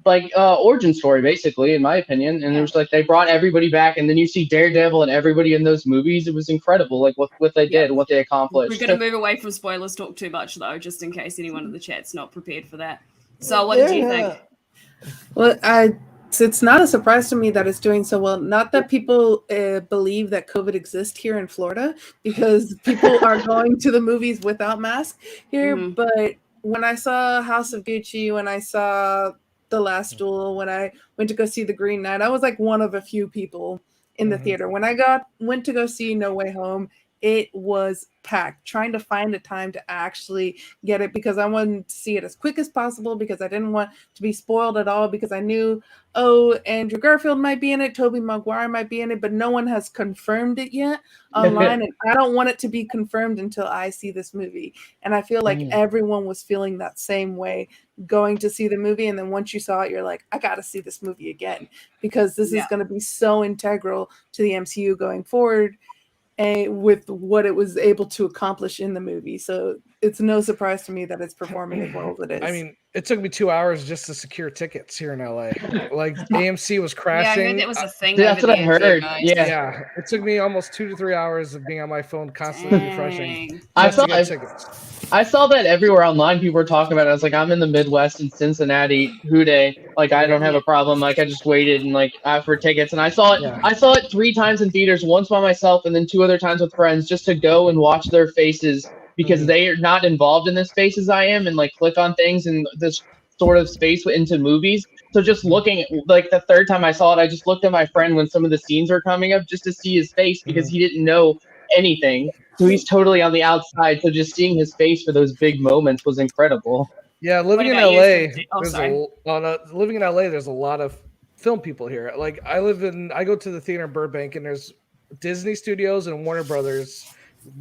like origin story basically in my opinion, and it was like they brought everybody back, and then you see Daredevil and everybody in those movies. It was incredible, like what they did, what they We're accomplished. going to move away from spoilers talk too much, though, just in case anyone in the chat's not prepared for that. So, what did you think? Well, it's not a surprise to me that it's doing so well. Not that people believe that COVID exists here in Florida, because people are going to the movies without masks here. Mhm. But when I saw House of Gucci, when I saw The Last Duel, when I went to go see The Green Knight, I was like one of a few people in the theater. When I went to go see No Way Home, it was packed, trying to find a time to actually get it because I wanted to see it as quick as possible because I didn't want to be spoiled at all because I knew, Andrew Garfield might be in it, Tobey Maguire might be in it, but no one has confirmed it yet online, and I don't want it to be confirmed until I see this movie. And I feel like everyone was feeling that same way going to see the movie, and then once you saw it, you're like, I gotta see this movie again because this is going to be so integral to the MCU going forward. With what it was able to accomplish in the movie. So it's no surprise to me that it's performing as well as it is. I mean, it took me 2 hours just to secure tickets here in LA. Like AMC was Yeah, I crashing. heard that was a thing. That's over what I there, heard. guys. Yeah. It took me almost 2 to 3 hours of being on my phone constantly refreshing. Dang. I just to get saw tickets. I saw that everywhere online. People were talking about it. I was like, I'm in the Midwest in Cincinnati, Houday. Like, I don't have a problem. Like, I just waited and like for tickets, and I saw it. Yeah. I saw it 3 times in theaters. Once by myself, and then 2 other times with friends, just to go and watch their faces because they are not involved in this space as I am, and like click on things and this sort of space into movies. So just looking, like the third time I saw it, I just looked at my friend when some of the scenes were coming up just to see his face because he didn't know anything. So he's totally on the outside. So just seeing his face for those big moments was incredible. Yeah, living in about you, LA, Cindy? Oh, there's sorry. living in LA, there's a lot of film people here. Like I go to the theater in Burbank, and there's Disney Studios and Warner Brothers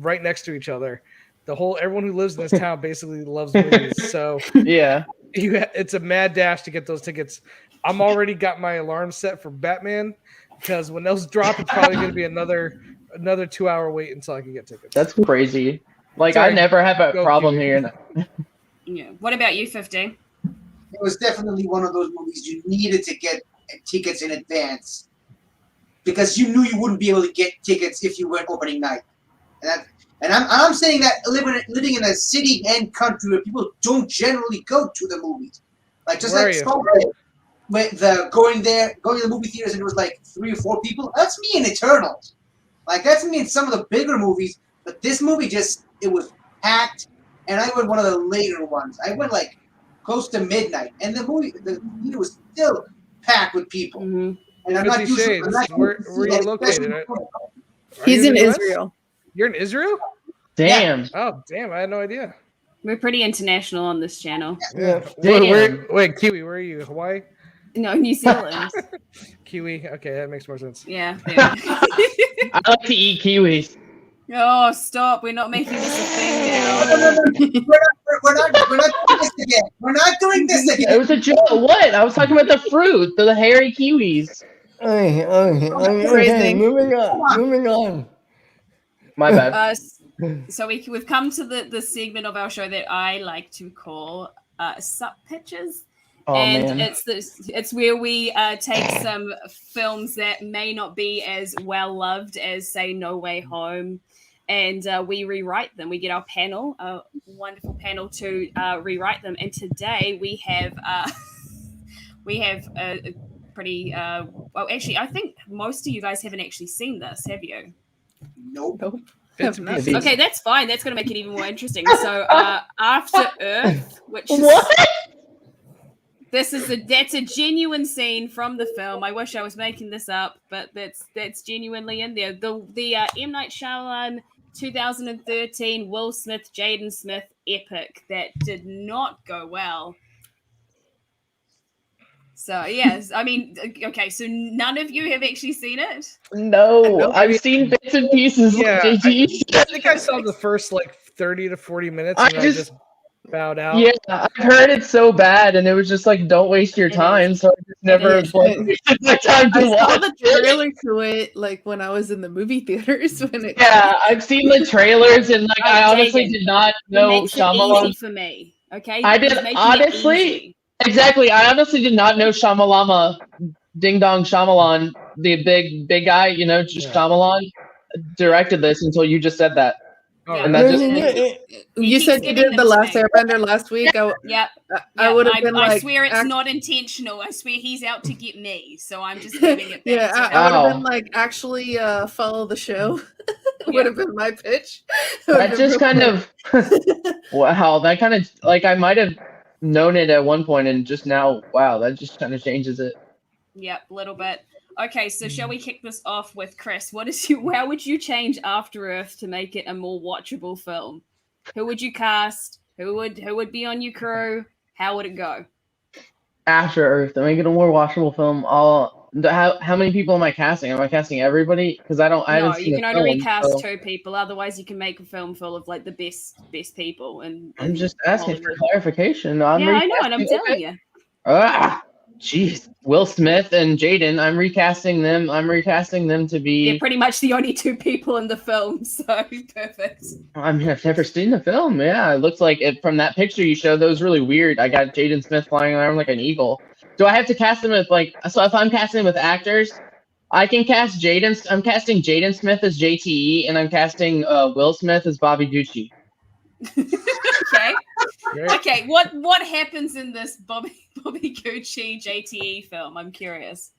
right next to each other. Everyone who lives in this town basically loves movies. So Yeah. it's a mad dash to get those tickets. I'm already got my alarm set for Batman because when those drop, it's probably going to be another 2-hour wait until I can get tickets. That's crazy. Like Sorry. I never have a Go, problem Kiwi. here. Yeah. What about you, 15? It was definitely one of those movies you needed to get tickets in advance because you knew you wouldn't be able to get tickets if you went opening night. And I'm saying that living in a city and country where people don't generally go to the movies, like just Where like are you? with going to the movie theaters and it was like 3 or 4 people. That's me in Eternals. Like that's me in some of the bigger movies, but this movie it was packed, and I went one of the later ones. I went like close to midnight, and the theater was still packed with people. Mm-hmm. And I'm 50 not used Shades. to Where are you located? He's in US? Israel. You're in Israel? Damn. Oh, damn! I had no idea. We're pretty international on this channel. Yeah. Damn. Wait, Kiwi, where are you? Hawaii? No, New Zealand. Kiwi. Okay, that makes more sense. Yeah. There we go. I like to eat kiwis. Oh, stop. We're not making this a thing now. We're not doing this again. We're not doing this again. It was a joke. What? I was talking about the fruit, the hairy kiwis. Okay, moving on. My bad. So we've come to the segment of our show that I like to call Sup Pitches. Oh, and man. it's where we take some films that may not be as well loved as, say, No Way Home, and we rewrite them. We get our panel, a wonderful panel, to rewrite them. And today we have a pretty well, actually, I think most of you guys haven't actually seen this, have you? Nope. Okay, that's fine. That's going to make it even more interesting. So, After Earth, which is that's a genuine scene from the film. I wish I was making this up, but that's genuinely in there. The M. Night Shyamalan 2013 Will Smith, Jaden Smith epic that did not go well. So yes, I mean, okay, so none of you have actually seen it? No, I've seen bits and pieces. Yeah, JT. I think I saw the first like 30 to 40 minutes, and I just bowed out. Yeah, I've heard it's so bad, and it was just like, don't waste your time. So I just never wasted my time to I saw watch the it. trailer to it like when I was in the movie theaters. Yeah, I've seen the trailers, and like I honestly Jaden, did not It know makes it Shyamalan. easy for me. Okay, I did He's making it honestly. easy. Exactly. I honestly did not know Shyamalama, Ding Dong Shyamalan, the big guy, just Shyamalan, directed this until you just said that. Oh, And that just You said you did the last Airbender last week. I would have been like, I swear it's not intentional. I swear he's out to get me. So I'm just giving it back. Yeah, to him. I would have been like, actually, follow the show. Would have been my pitch. that just kind of wow. That kind of like I might have known it at one point, and just now, wow, that just kind of changes it. Yep, a little bit. Okay, so shall we kick this off with Chris? How would you change After Earth to make it a more watchable film? Who would you cast? Who would be on your crew? How would it go? After Earth, to make it a more watchable film, how many people am I casting? Am I casting everybody? Because I haven't seen you can the only film, recast so 2 people. Otherwise, you can make a film full of like the best people. And I'm just asking for clarification. I know, and I'm telling you. Jeez, Will Smith and Jaden. I'm recasting them to be. They're pretty much the only 2 people in the film, so perfect. I mean, I've never seen the film. Yeah, it looks like it from that picture you showed. That was really weird. I got Jaden Smith flying around like an eagle. Do I have to cast them with so if I'm casting with actors, I can cast Jaden. I'm casting Jaden Smith as JTE, and I'm casting Will Smith as Bobby Gucci. Okay. Okay. What happens in this Bobby Gucci JTE film? I'm curious.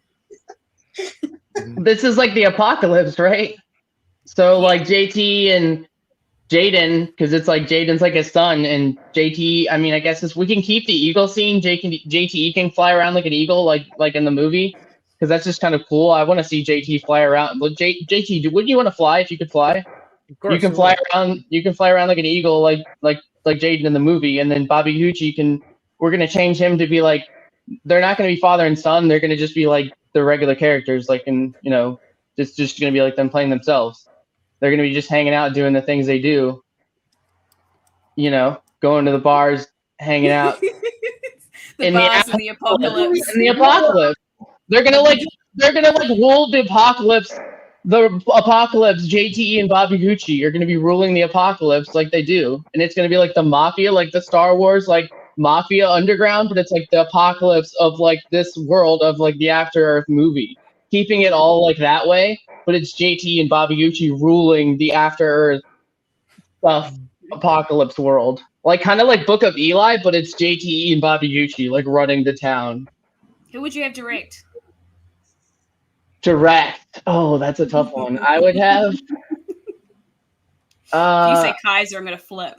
This is like the apocalypse, right? So like JT and Jaden, because it's like Jaden's like his son, and JT. I mean, I guess we can keep the eagle scene. JTE can fly around like an eagle, like in the movie, because that's just kind of cool. I want to see JT fly around. Look, JT, wouldn't you want to fly if you could fly? Of course, You can fly around. You can fly around like an eagle, like Jaden in the movie, and then Bobby Gucci can. We're gonna change him to be like. They're not gonna be father and son. They're gonna just be like the regular characters, like in just gonna be like them playing themselves. They're gonna be just hanging out, doing the things they do. Going to the bars, hanging out the bars in the apocalypse. In the apocalypse, they're gonna rule the apocalypse. The apocalypse. JTE and Bobby Gucci are gonna be ruling the apocalypse like they do, and it's gonna be like the mafia, like the Star Wars, like mafia underground, but it's like the apocalypse of like this world of like the After Earth movie, keeping it all like that way. But it's JT and Bobby Gucci ruling the After Earth stuff apocalypse world. Like kind of like Book of Eli, but it's JT and Bobby Gucci like running the town. Who would you have direct? Direct. Oh, that's a tough one. I would have If you say Kaiser, I'm gonna flip.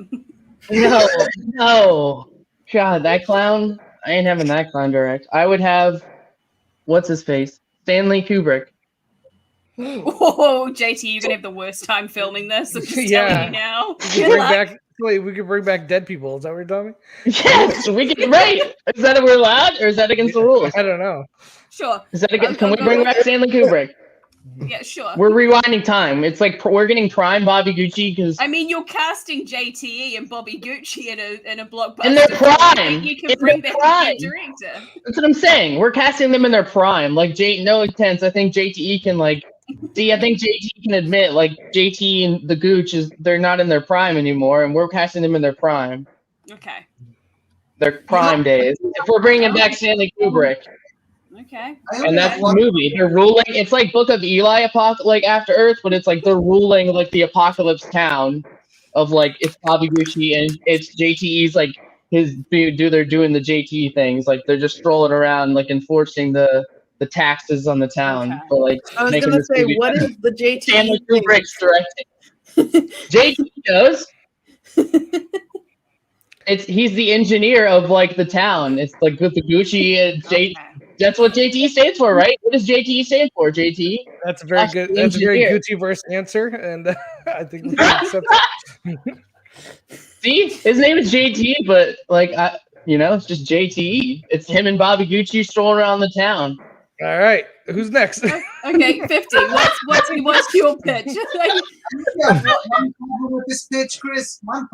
No. God, that clown. I ain't having that clown direct. I would have what's his face? Stanley Kubrick. Oh, JT, you're gonna have the worst time filming this. I'm just telling you now. We could bring back dead people. Is that what you're telling me? Yes, we can. Right? Is that we're allowed, or is that against the rules? I don't know. Sure. Is that against? Can we bring back Stanley Kubrick? Yeah, sure. We're rewinding time. It's like we're getting prime Bobby Gucci because. I mean, you're casting JTE and Bobby Gucci in a blockbuster. In their prime. You can bring back a director. That's what I'm saying. We're casting them in their prime. Like no intense. I think JTE can like. See, I think JT can admit like JT and the Gooch they're not in their prime anymore, and we're casting them in their prime. Okay. Their prime days. If we're bringing back Stanley Kubrick. Okay. And that's the movie. They're ruling. It's like Book of Eli, like After Earth, but it's like they're ruling like the apocalypse town of like it's Bobby Gucci and it's JTE's like they're doing the JTE things. Like they're just strolling around like enforcing the taxes on the town for like. I was gonna say, what is the JTE? Stanley Kubrick's directing. JTE knows. He's the engineer of like the town. It's like with the Gucci and JT. That's what JTE stands for, right? What does JTE stand for, JTE? That's a very good. That's a very Gucci-verse answer, and I think we can accept it. See, his name is JTE, but like it's just JTE. It's him and Bobby Gucci strolling around the town. All right, who's next? Okay, 50. What's your pitch? One problem with this pitch, Chris. One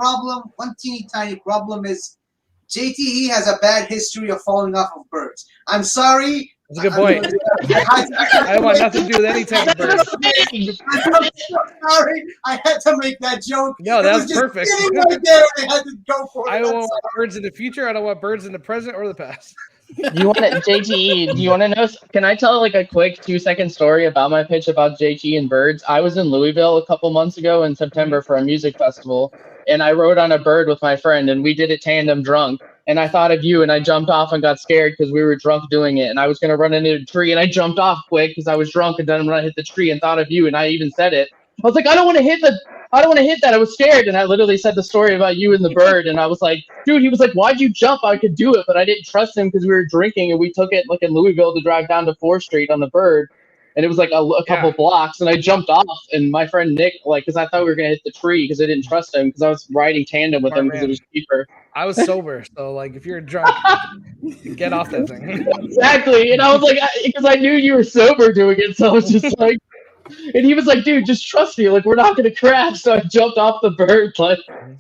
teeny tiny problem is JTE has a bad history of falling off of birds. I'm sorry. That's a good point. I want nothing to do with any type of bird. I'm so sorry. I had to make that joke. No, that was perfect. Right there, I had to go for it. I don't want birds in the future. I don't want birds in the present or the past. You want JTE? Do you want to know? Can I tell like a quick 2-second story about my pitch about JTE and birds? I was in Louisville a couple months ago in September for a music festival, and I rode on a bird with my friend, and we did it tandem drunk. And I thought of you, and I jumped off and got scared because we were drunk doing it, and I was gonna run into a tree, and I jumped off quick because I was drunk, and then when I hit the tree and thought of you, and I even said it. I was like, I don't want to hit that. I was scared. And I literally said the story about you and the bird. And I was like, dude, he was like, why'd you jump? I could do it. But I didn't trust him because we were drinking and we took it like in Louisville to drive down to 4th Street on the bird. And it was like a couple blocks. And I jumped off. And my friend Nick, like, because I thought we were going to hit the tree because I didn't trust him because I was riding tandem with him because it was cheaper. I was sober. So, like, if you're drunk, get off that thing. Exactly. And I was like, because I knew you were sober doing it. So I was just like, and he was like, dude, just trust me. Like, we're not going to crash. So I jumped off the bird. Like, oh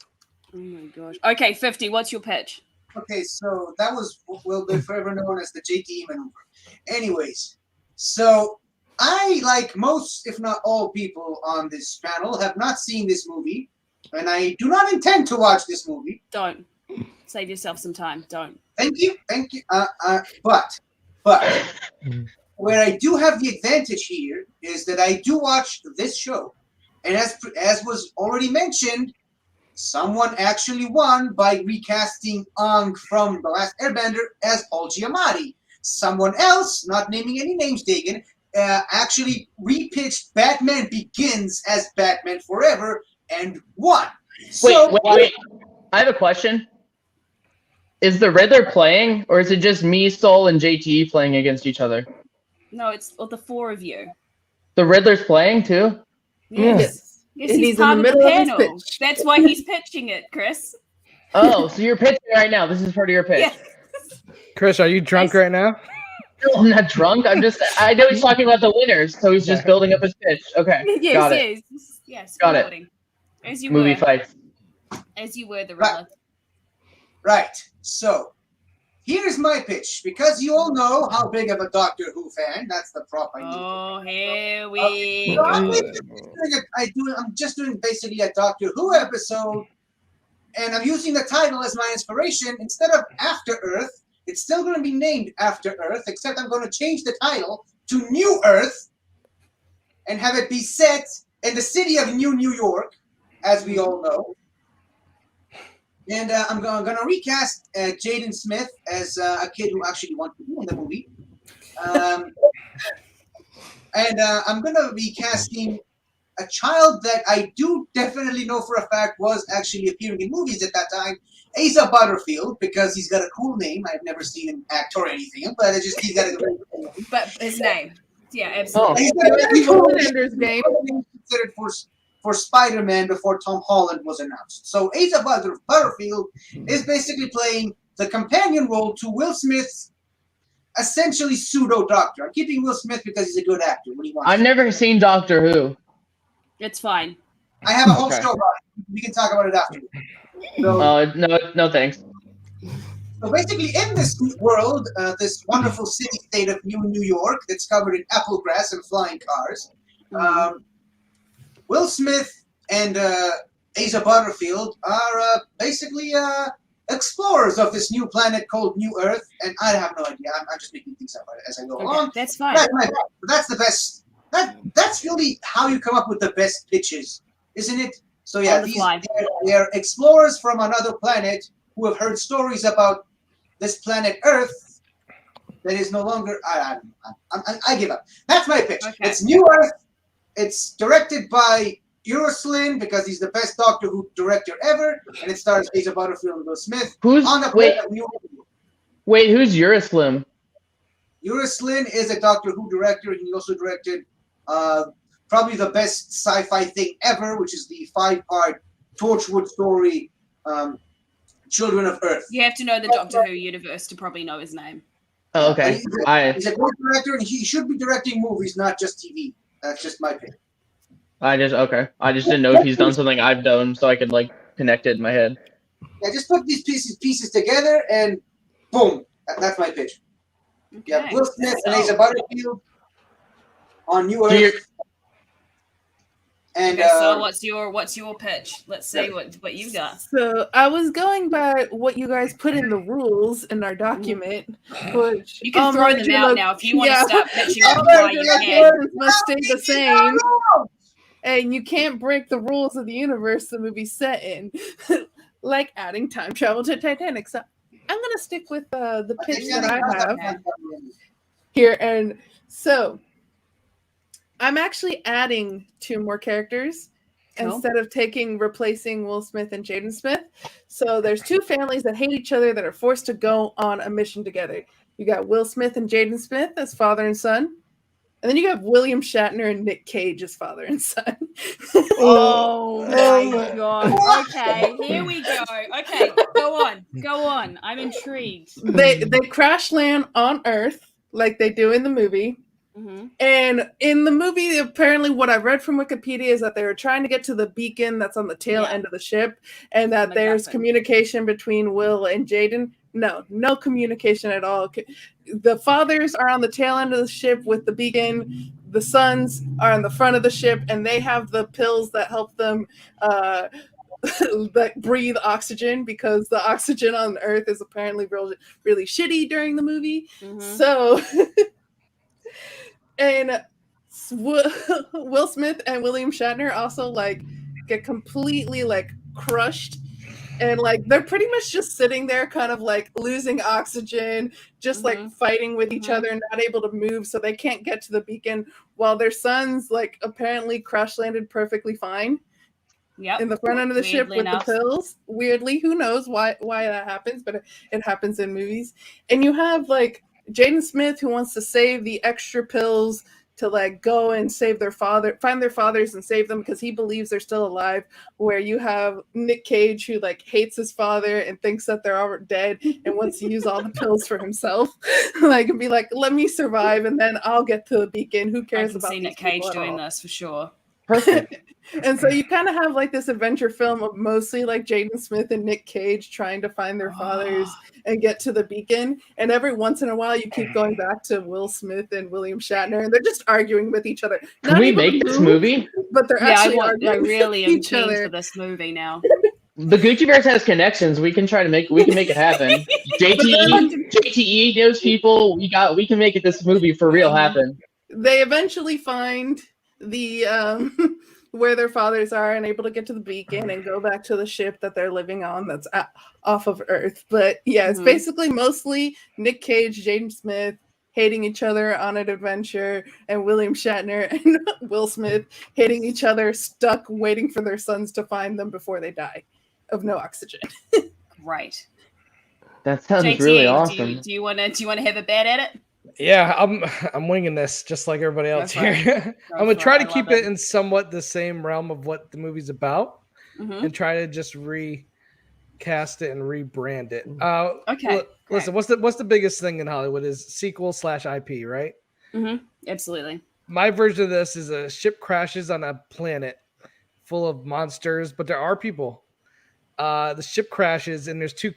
my gosh. Okay, 50. What's your pitch? Okay, so that will be forever known as the JTE maneuver. Anyways, so I, like most, if not all people on this panel, have not seen this movie. And I do not intend to watch this movie. Don't. Save yourself some time. Don't. Thank you. But where I do have the advantage here is that I do watch this show. And as was already mentioned, someone actually won by recasting Aang from The Last Airbender as Paul Giamatti. Someone else, not naming any names taken, actually repitched Batman Begins as Batman Forever and won. So Wait. I have a question. Is the Riddler playing, or is it just me, Soul, and JT playing against each other? No, it's the four of you. The Riddler's playing too? Yes. Yes, And he's he's in part the of the middle of his panel. pitch. That's why he's pitching it, Chris. Oh, so you're pitching right now. This is part of your pitch. Yeah. Chris, are you drunk right now? No, I'm not drunk. I know he's talking about the winners, so he's just building up his pitch. Okay. Yes, Got it. yes. Got it. Building. As you Movie were. fights. As you were the Right. Riddler. right. So here's my pitch. Because you all know how big of a Doctor Who fan. That's the prop I need. Oh, here we So I'm go. just doing basically a Doctor Who episode, and I'm using the title as my inspiration. Instead of After Earth, it's still going to be named After Earth, except I'm going to change the title to New Earth and have it be set in the city of New York, as we all know. And I'm going to recast Jaden Smith as a kid who actually wanted to be in the movie. And I'm going to be casting a child that I do definitely know for a fact was actually appearing in movies at that time, Asa Butterfield, because he's got a cool name. I've never seen him act or anything, but it's just he's got a very cool name. But his name. Yeah, absolutely. He's got a very Evil cool Ender's Game. name considered for Spider-Man before Tom Holland was announced. So Asa Butterfield is basically playing the companion role to Will Smith's essentially pseudo-doctor. I'm keeping Will Smith because he's a good actor when he wants I've to. never seen Doctor Who. It's fine. I have a whole Okay. show about it. We can talk about it after. So, No thanks. so basically, in this world, this wonderful city-state of New York that's covered in apple grass and flying cars, Will Smith and Asa Butterfield are basically explorers of this new planet called New Earth, and I have no idea. I'm just making things up as I go along. That's fine. That's the best. That's really how you come up with the best pitches, isn't it? So yeah, On the fly. they're explorers from another planet who have heard stories about this planet Earth that is no longer. I give up. That's my pitch. Okay. It's New Earth. It's directed by Uruslin because he's the best Doctor Who director ever, and it stars Asa Butterfield and Will Smith on the planet of New Earth. Wait, who's Uraslim? Uruslin is a Doctor Who director. He also directed probably the best sci-fi thing ever, which is the 5-part Torchwood story, Children of Earth. You have to know the Doctor Who universe to probably know his name. Oh, okay. He's a great director, and he should be directing movies, not just TV. That's just my opinion. I just didn't know if he's done something I've done, so I could like connect it in my head. Yeah, just put these pieces together, and boom, that's my pitch. Yeah, Okay. Will Smith and Asa Butterfield on New So you're- Earth. And Okay, so what's your pitch? Let's see what you got. So I was going by what you guys put in the rules in our document, which You can all throw them margin out of- now if you want to start pitching all them while margin you of can. errors must stay the same, and you can't break the rules of the universe the movie's set in, like adding time travel to Titanic. So I'm gonna stick with the pitch that I have here, and so I'm actually adding 2 more characters Cool. instead of replacing Will Smith and Jaden Smith. So there's 2 families that hate each other that are forced to go on a mission together. You got Will Smith and Jaden Smith as father and son, and then you got William Shatner and Nick Cage as father and son. Oh my god. Okay, here we go. Okay, go on. I'm intrigued. They crash land on Earth like they do in the movie. Mm-hmm. And in the movie, apparently what I read from Wikipedia is that they were trying to get to the beacon that's on the tail end of the ship, and that there's communication between Will and Jaden. No communication at all. The fathers are on the tail end of the ship with the beacon. The sons are on the front of the ship, and they have the pills that help them that breathe oxygen, because the oxygen on Earth is apparently really shitty during the movie. Mm-hmm. So... And Will Smith and William Shatner also get completely crushed, and they're pretty much just sitting there kind of losing oxygen, just fighting with each other, not able to move, so they can't get to the beacon, while their sons apparently crash landed perfectly fine. Yep. in the front end of the ship Weirdly with enough. the pills. Weirdly, who knows why that happens, but it happens in movies. And you have like Jaden Smith who wants to save the extra pills to like go and save their father, find their fathers and save them because he believes they're still alive. Where you have Nick Cage who like hates his father and thinks that they're all dead and wants to use all the pills for himself, like and be like, let me survive and then I'll get to the beacon. Who I cares can about see these Nick Cage people at doing all? this for sure. Perfect. And so you kind of have like this adventure film of mostly like Jaden Smith and Nick Cage trying to find their fathers and get to the beacon. And every once in a while, you keep going back to Will Smith and William Shatner, and they're just arguing with each other. Can Not we able to make this move, movie? But they're Yeah, actually I arguing really with am each keen other. for this movie now. The Gucci Bears has connections. We can make it happen. JTE knows people. We can make this movie for real happen. They eventually find the where their fathers are and able to get to the beacon and go back to the ship that they're living on that's off of Earth. But yeah, it's basically mostly Nick Cage, Jaden Smith hating each other on an adventure, and William Shatner and Will Smith hating each other, stuck waiting for their sons to find them before they die of no oxygen. Right. That sounds JT, really awesome. do you want to have a bet at it? Yeah, I'm winging this just like everybody else Go for here. Go I'm gonna for try it. to I keep love it in somewhat the same realm of what the movie's about, and try to just recast it and rebrand it. Okay. Listen, what's the biggest thing in Hollywood is sequel/IP, right? Absolutely. My version of this is a ship crashes on a planet full of monsters, but there are people. The ship crashes and there's two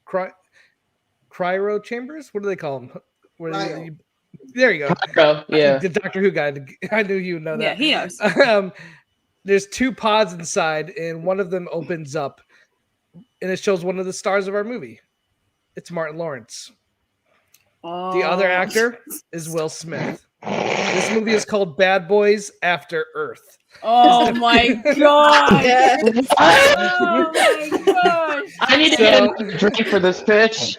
cryo chambers. What do they call them? There you go. Yeah. The Doctor Who guy. I knew you would know that. Yeah, he knows. There's two pods inside, and one of them opens up, and it shows one of the stars of our movie. It's Martin Lawrence. The other actor is Will Smith. This movie is called Bad Boys After Earth. Oh my god! Oh my gosh! I need to get a drink for this pitch.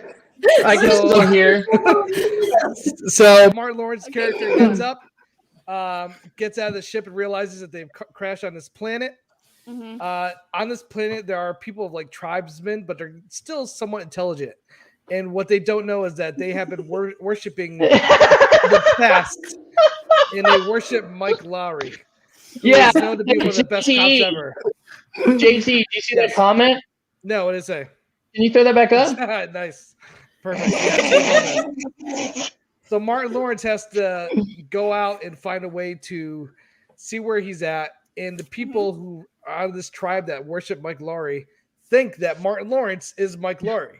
I can still hear. So Martin Lawrence's character gets up, gets out of the ship, and realizes that they've crashed on this planet. On this planet, there are people of like tribesmen, but they're still somewhat intelligent. And what they don't know is that they have been worshiping the past, and they worship Mike Lowry. Yeah, known to be one of the best cops ever. JT, do you see that comment? No, what did it say? Can you throw that back up? Nice. Perfect. Yeah, so Martin Lawrence has to go out and find a way to see where he's at. And the people who are out of this tribe that worship Mike Lowry think that Martin Lawrence is Mike Lowry.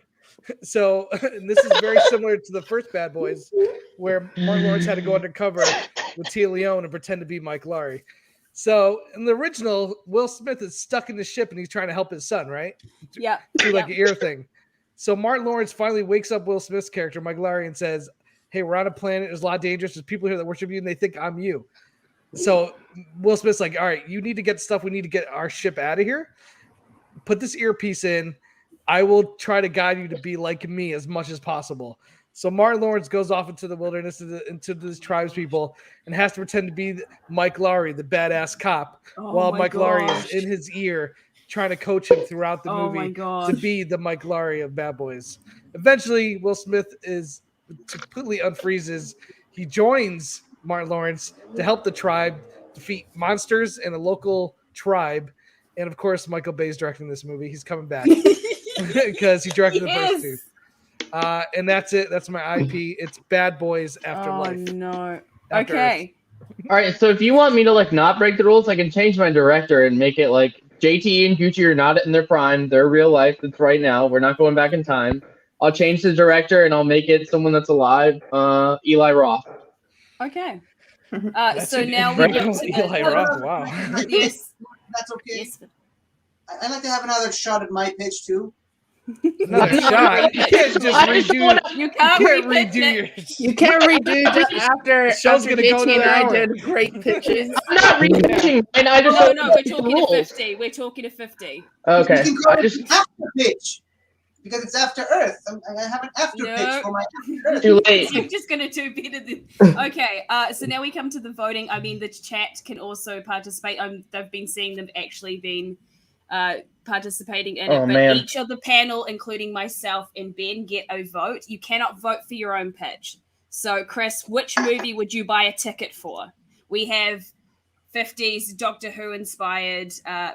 So and this is very similar to the first Bad Boys, where Martin Lawrence had to go undercover with Tia Leone and pretend to be Mike Lowry. So in the original, Will Smith is stuck in the ship and he's trying to help his son, right? Yeah. Through like an ear thing. So Martin Lawrence finally wakes up Will Smith's character, Mike Lowry, and says, hey, we're on a planet. There's a lot of dangers. There's people here that worship you and they think I'm you. So Will Smith's like, all right, you need to get stuff. We need to get our ship out of here. Put this earpiece in. I will try to guide you to be like me as much as possible. So Martin Lawrence goes off into the wilderness, into these tribes people, and has to pretend to be Mike Lowry, the badass cop, while Mike Lowry is in his ear trying to coach him throughout the movie to be the Mike Lowry of Bad Boys. Eventually, Will Smith is completely unfreezes. He joins Martin Lawrence to help the tribe defeat monsters in a local tribe. And of course, Michael Bay's directing this movie. He's coming back because he directed the first two. And that's it. That's my IP. It's Bad Boys After Life. Oh no. After Okay. All right. So if you want me to like not break the rules, I can change my director and make it like JT and Gucci are not in their prime. They're real life. It's right now. We're not going back in time. I'll change the director and I'll make it someone that's alive. Eli Roth. Okay. So now we get to Eli Roth. Wow. Yes. That's okay. Yes. I'd like to have another shot at my pitch too. Another shot. You can't just redo. You can't redo it. You can't redo just after show's gonna go JT and another I hour. did great pitches. I'm not repitching. And I just No, we're talking to 50. We're talking to 50. Okay. You can call it an after pitch because it's after Earth. I have an after pitch for my after Earth. Too late. I'm just gonna do better than. Okay, so now we come to the voting. I mean, the chat can also participate. They've been seeing them actually been participating in Oh, it, but man. each of the panel, including myself and Ben, get a vote. You cannot vote for your own pitch. So, Chris, which movie would you buy a ticket for? We have 50s Doctor Who inspired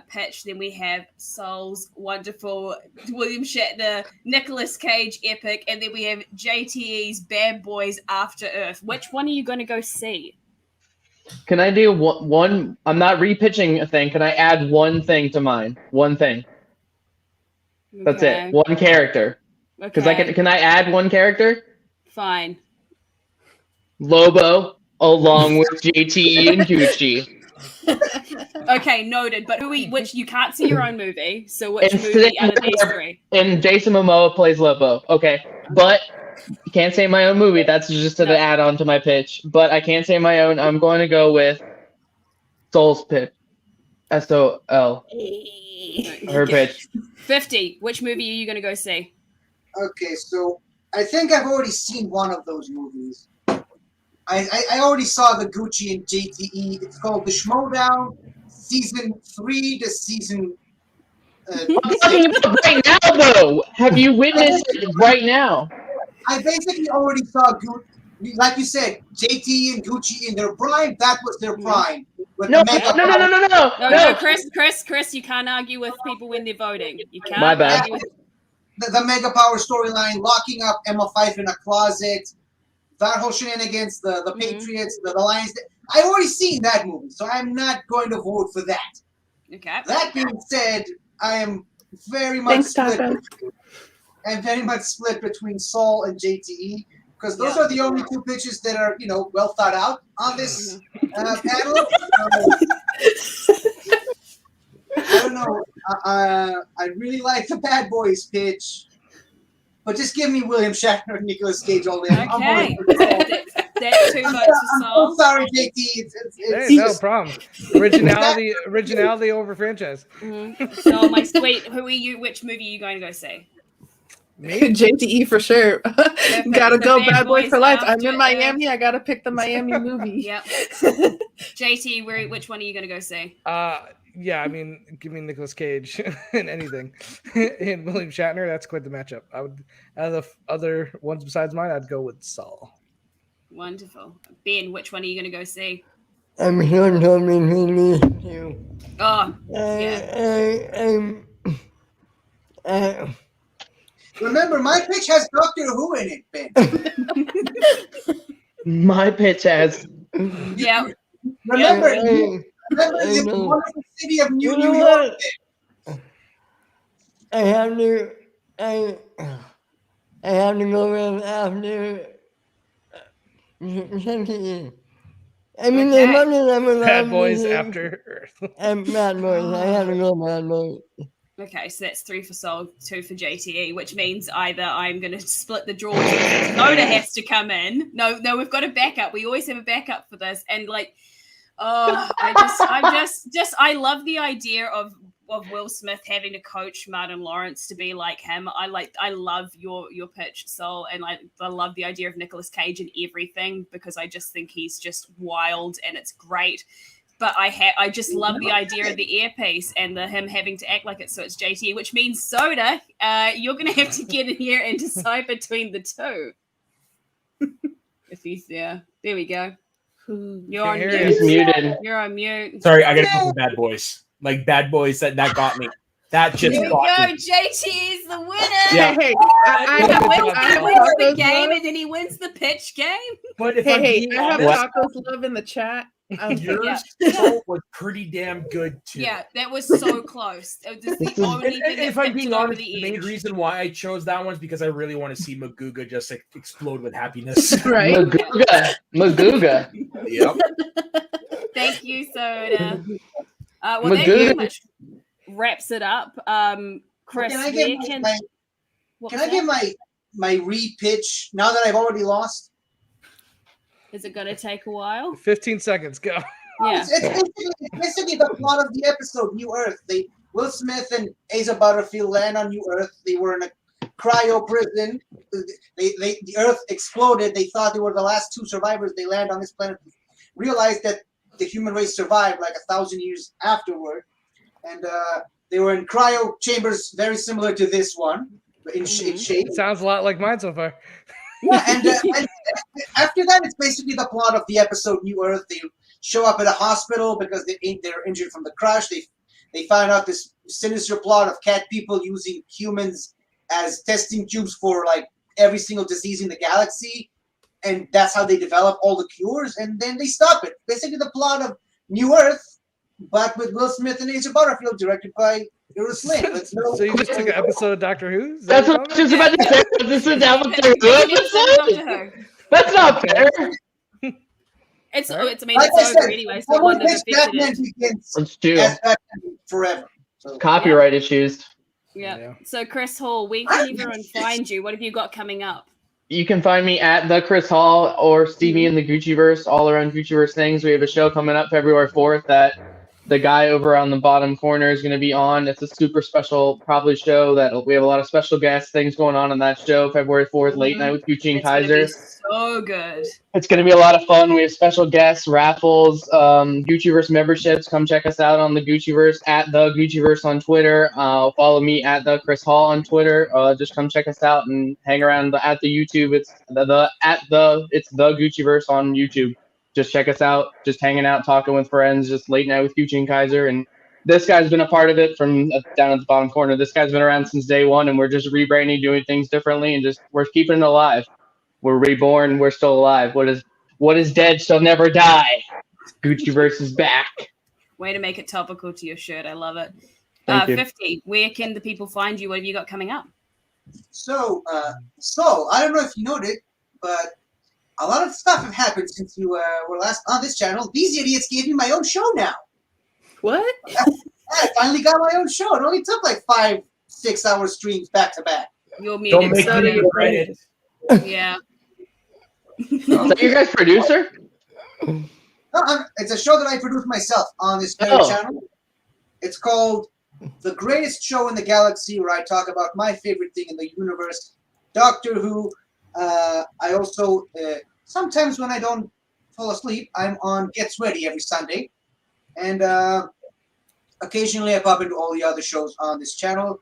pitch. Then we have Soul's wonderful William Shatner, Nicolas Cage epic, and then we have JTE's Bad Boys After Earth. Which one are you going to go see? Can I do one? I'm not repitching a thing. Can I add one thing to mine? One thing. That's Okay. it. One character. Because Okay. can I add one character? Fine. Lobo along with JT and Gucci. Okay, noted. But which you can't see your own movie, so which movie out of these three? And Jason Momoa plays Lobo. Okay, but you can't say my own movie. That's just an add-on to my pitch. But I can't say my own. I'm going to go with Soul's pitch. SOL. Her pitch. 50. Which movie are you going to go see? Okay, so I think I've already seen one of those movies. I already saw the Gucci and JTE. It's called The Schmodown, Season 3 to Season... right now, though! Have you witnessed it right now? I basically already saw Gucci. Like you said, JT and Gucci in their prime, that was their prime. With No, the mega No, Chris, you can't argue with people when they're voting. You can't. My bad. argue with- the mega power storyline, locking up Emma Fife in a closet, that whole shenanigans, the Patriots, the Lions. I've already seen that movie, so I'm not going to vote for that. Okay. That being said, I am very much I'm very much split between Saul and JTE, because those are the only two pitches that are, well thought out on this panel. I don't know. I really like the Bad Boys pitch, but just give me William Shatner and Nicolas Cage all day. Okay. That's 2 votes for Saul. I'm sorry, JT. Hey, no problem. Originality over franchise. So, my sweet, who are you? Which movie are you going to go see? Me? JTE for sure. Gotta go Bad Bad Boys Boys for life. I'm After in Miami. I gotta pick the Miami movie. Yep. JT, which one are you going to go see? Yeah, I mean, give me Nicolas Cage in anything. And William Shatner, that's quite the matchup. I would, out of the other ones besides mine, I'd go with Saul. Wonderful. Ben, which one are you going to go see? I'm sure Tommy me too. Oh, yeah. Remember, my pitch has Doctor Who in it, Ben. My pitch has. Yeah. Remember the wonderful city of New York. I have to go with after. I mean, Okay. Bad Boys After Earth. And Bad Boys. I have to go Bad Boys. Okay, so that's 3 for Soul, 2 for JTE, which means either I'm going to split the draw. Noda has to come in. No, we've got a backup. We always have a backup for this. And I love the idea of Will Smith having to coach Martin Lawrence to be like him. I love your pitch, Soul, and I love the idea of Nicolas Cage and everything, because I just think he's just wild and it's great. But I just love the idea of the earpiece and him having to act like it. So it's JT, which means Soda, you're going to have to get in here and decide between the two. If he's there. There we go. You're on mute. He's muted. You're on mute. Sorry, I got to go with Bad Boys. Like Bad Boys, that got me. That just Here we got go. me. JT is the winner. Yeah. Hey, He wins the tacos game love. and then he wins the pitch game. But if I'm Hey, being I have honest, tacos love in the chat. yours was pretty damn good too. Yeah, that was so close. It was the only thing If that I'm tipped being it over honest, the the main edge. reason why I chose that one is because I really want to see Maguga just explode with happiness. Right? Maguga. Yep. Thank you, Soda. Well, that Maguga. pretty much wraps it up. Chris, Can I where get can my what's can I that? get my re-pitch now that I've already lost? Is it going to take a while? 15 seconds, go. Yeah. It's basically the plot of the episode, New Earth. Will Smith and Asa Butterfield land on New Earth. They were in a cryo prison. The Earth exploded. They thought they were the last two survivors. They land on this planet, realized that the human race survived like 1,000 years afterward. And They were in cryo chambers very similar to this one in shape. It sounds a lot like mine so far. Yeah, and after that, it's basically the plot of the episode New Earth. They show up at a hospital because they're injured from the crash. They find out this sinister plot of cat people using humans as testing tubes for like every single disease in the galaxy, and that's how they develop all the cures. And then they stop it. Basically, the plot of New Earth, but with Will Smith and Asa Butterfield, directed by Iris Lin. So you just took an episode of Doctor Who? Is That's that what I was just about to say. This is Doctor Who episode? That's not fair. It's I mean Like it's I over said, anyway, so one of the Batman Begins It's true. as Batman Forever. So, Copyright issues. Yeah. So Chris Hall, where can everyone find you? What have you got coming up? You can find me at the Chris Hall or Stevie in the Gucciverse, all around Gucciverse things. We have a show coming up February 4th that the guy over on the bottom corner is going to be on. It's a super special probably show that we have a lot of special guest things going on that show February 4th, late night with Gucci and It's gonna Kaiser. be so good. It's going to be a lot of fun. We have special guests, raffles, Gucciverse memberships. Come check us out on the Gucciverse, at the Gucciverse on Twitter. Follow me at the Chris Hall on Twitter. Just come check us out and hang around at the YouTube. It's the Gucciverse on YouTube. Just check us out. Just hanging out, talking with friends. Just late night with Gucci and Kaiser. And this guy's been a part of it from down at the bottom corner. This guy's been around since day one, and we're just rebranding, doing things differently, and just we're keeping it alive. We're reborn. We're still alive. What is dead shall never die. Gucciverse is back. Way to make it topical to your shirt. I love it. Thank you. 50. Where can the people find you? What have you got coming up? So I don't know if you noted, but a lot of stuff have happened since you were last on this channel. These idiots gave me my own show now. What? I finally got my own show. It only took like 5-6 hour streams back to back. You're Don't muted. make So me do you. credit. Yeah. Is that your guys' producer? No, it's a show that I produced myself on this very channel. It's called The Greatest Show in the Galaxy, where I talk about my favorite thing in the universe, Doctor Who. I also, sometimes when I don't fall asleep, I'm on Gets Ready every Sunday. And occasionally I pop into all the other shows on this channel.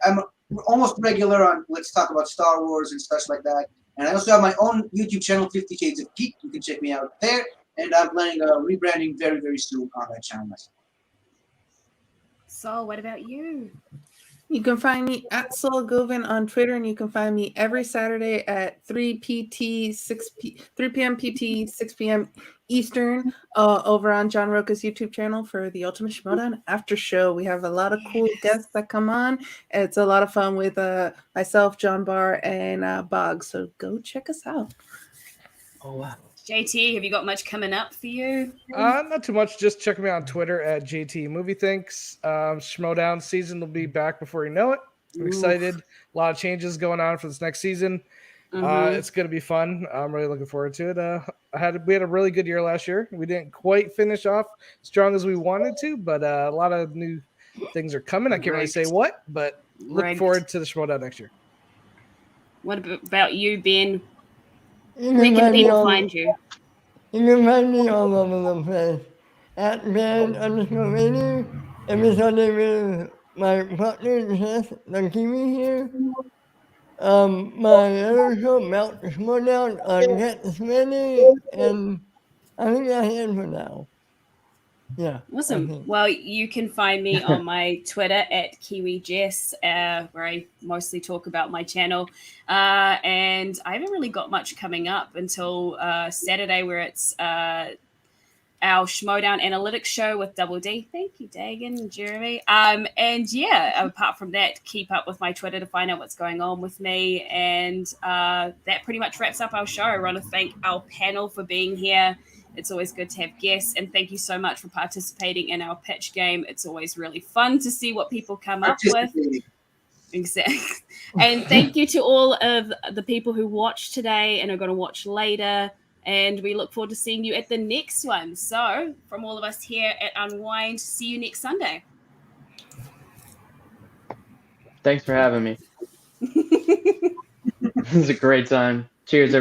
I'm almost regular on Let's Talk About Star Wars and stuff like that. And I also have my own YouTube channel, 50 Shades of Geek. You can check me out there. And I'm planning rebranding very, very soon on that channel myself. So, what about you? You can find me at Sol Govin on Twitter, and you can find me every Saturday at 3 p.m. PT, 6 p.m. Eastern, over on John Roca's YouTube channel for the Ultimate Schmodown After Show. We have a lot of cool guests that come on. It's a lot of fun with myself, John Barr, and Bog. So go check us out. Oh, wow. JT, have you got much coming up for you? Not too much. Just check me out on Twitter at JT Movie Thinks. Schmodown season will be back before you know it. I'm excited. A lot of changes going on for this next season. It's going to be fun. I'm really looking forward to it. We had a really good year last year. We didn't quite finish off strong as we wanted to, but a lot of new things are coming. I can't really say what, but look forward to the Schmodown next year. What about you, Ben? You Where can find me people on- find you? You can find me all over the place. At Ben_radio. Every Sunday with my partner, Seth, the Kiwi here. My other show, Mount Schmodown on Get Ready. And I think that's it for now. Yeah. I Awesome. think. Well, you can find me on my Twitter at Kiwi Jess, where I mostly talk about my channel. And I haven't really got much coming up until Saturday, where it's our Schmodown Analytics show with Double D. Thank you, Dagan and Jeremy. And yeah, apart from that, keep up with my Twitter to find out what's going on with me. And that pretty much wraps up our show. I want to thank our panel for being here. It's always good to have guests, and thank you so much for participating in our pitch game. It's always really fun to see what people come up with. Exactly. And thank you to all of the people who watched today and are going to watch later. And we look forward to seeing you at the next one. So, from all of us here at Unwind, see you next Sunday. Thanks for having me. This is a great time. Cheers, everyone.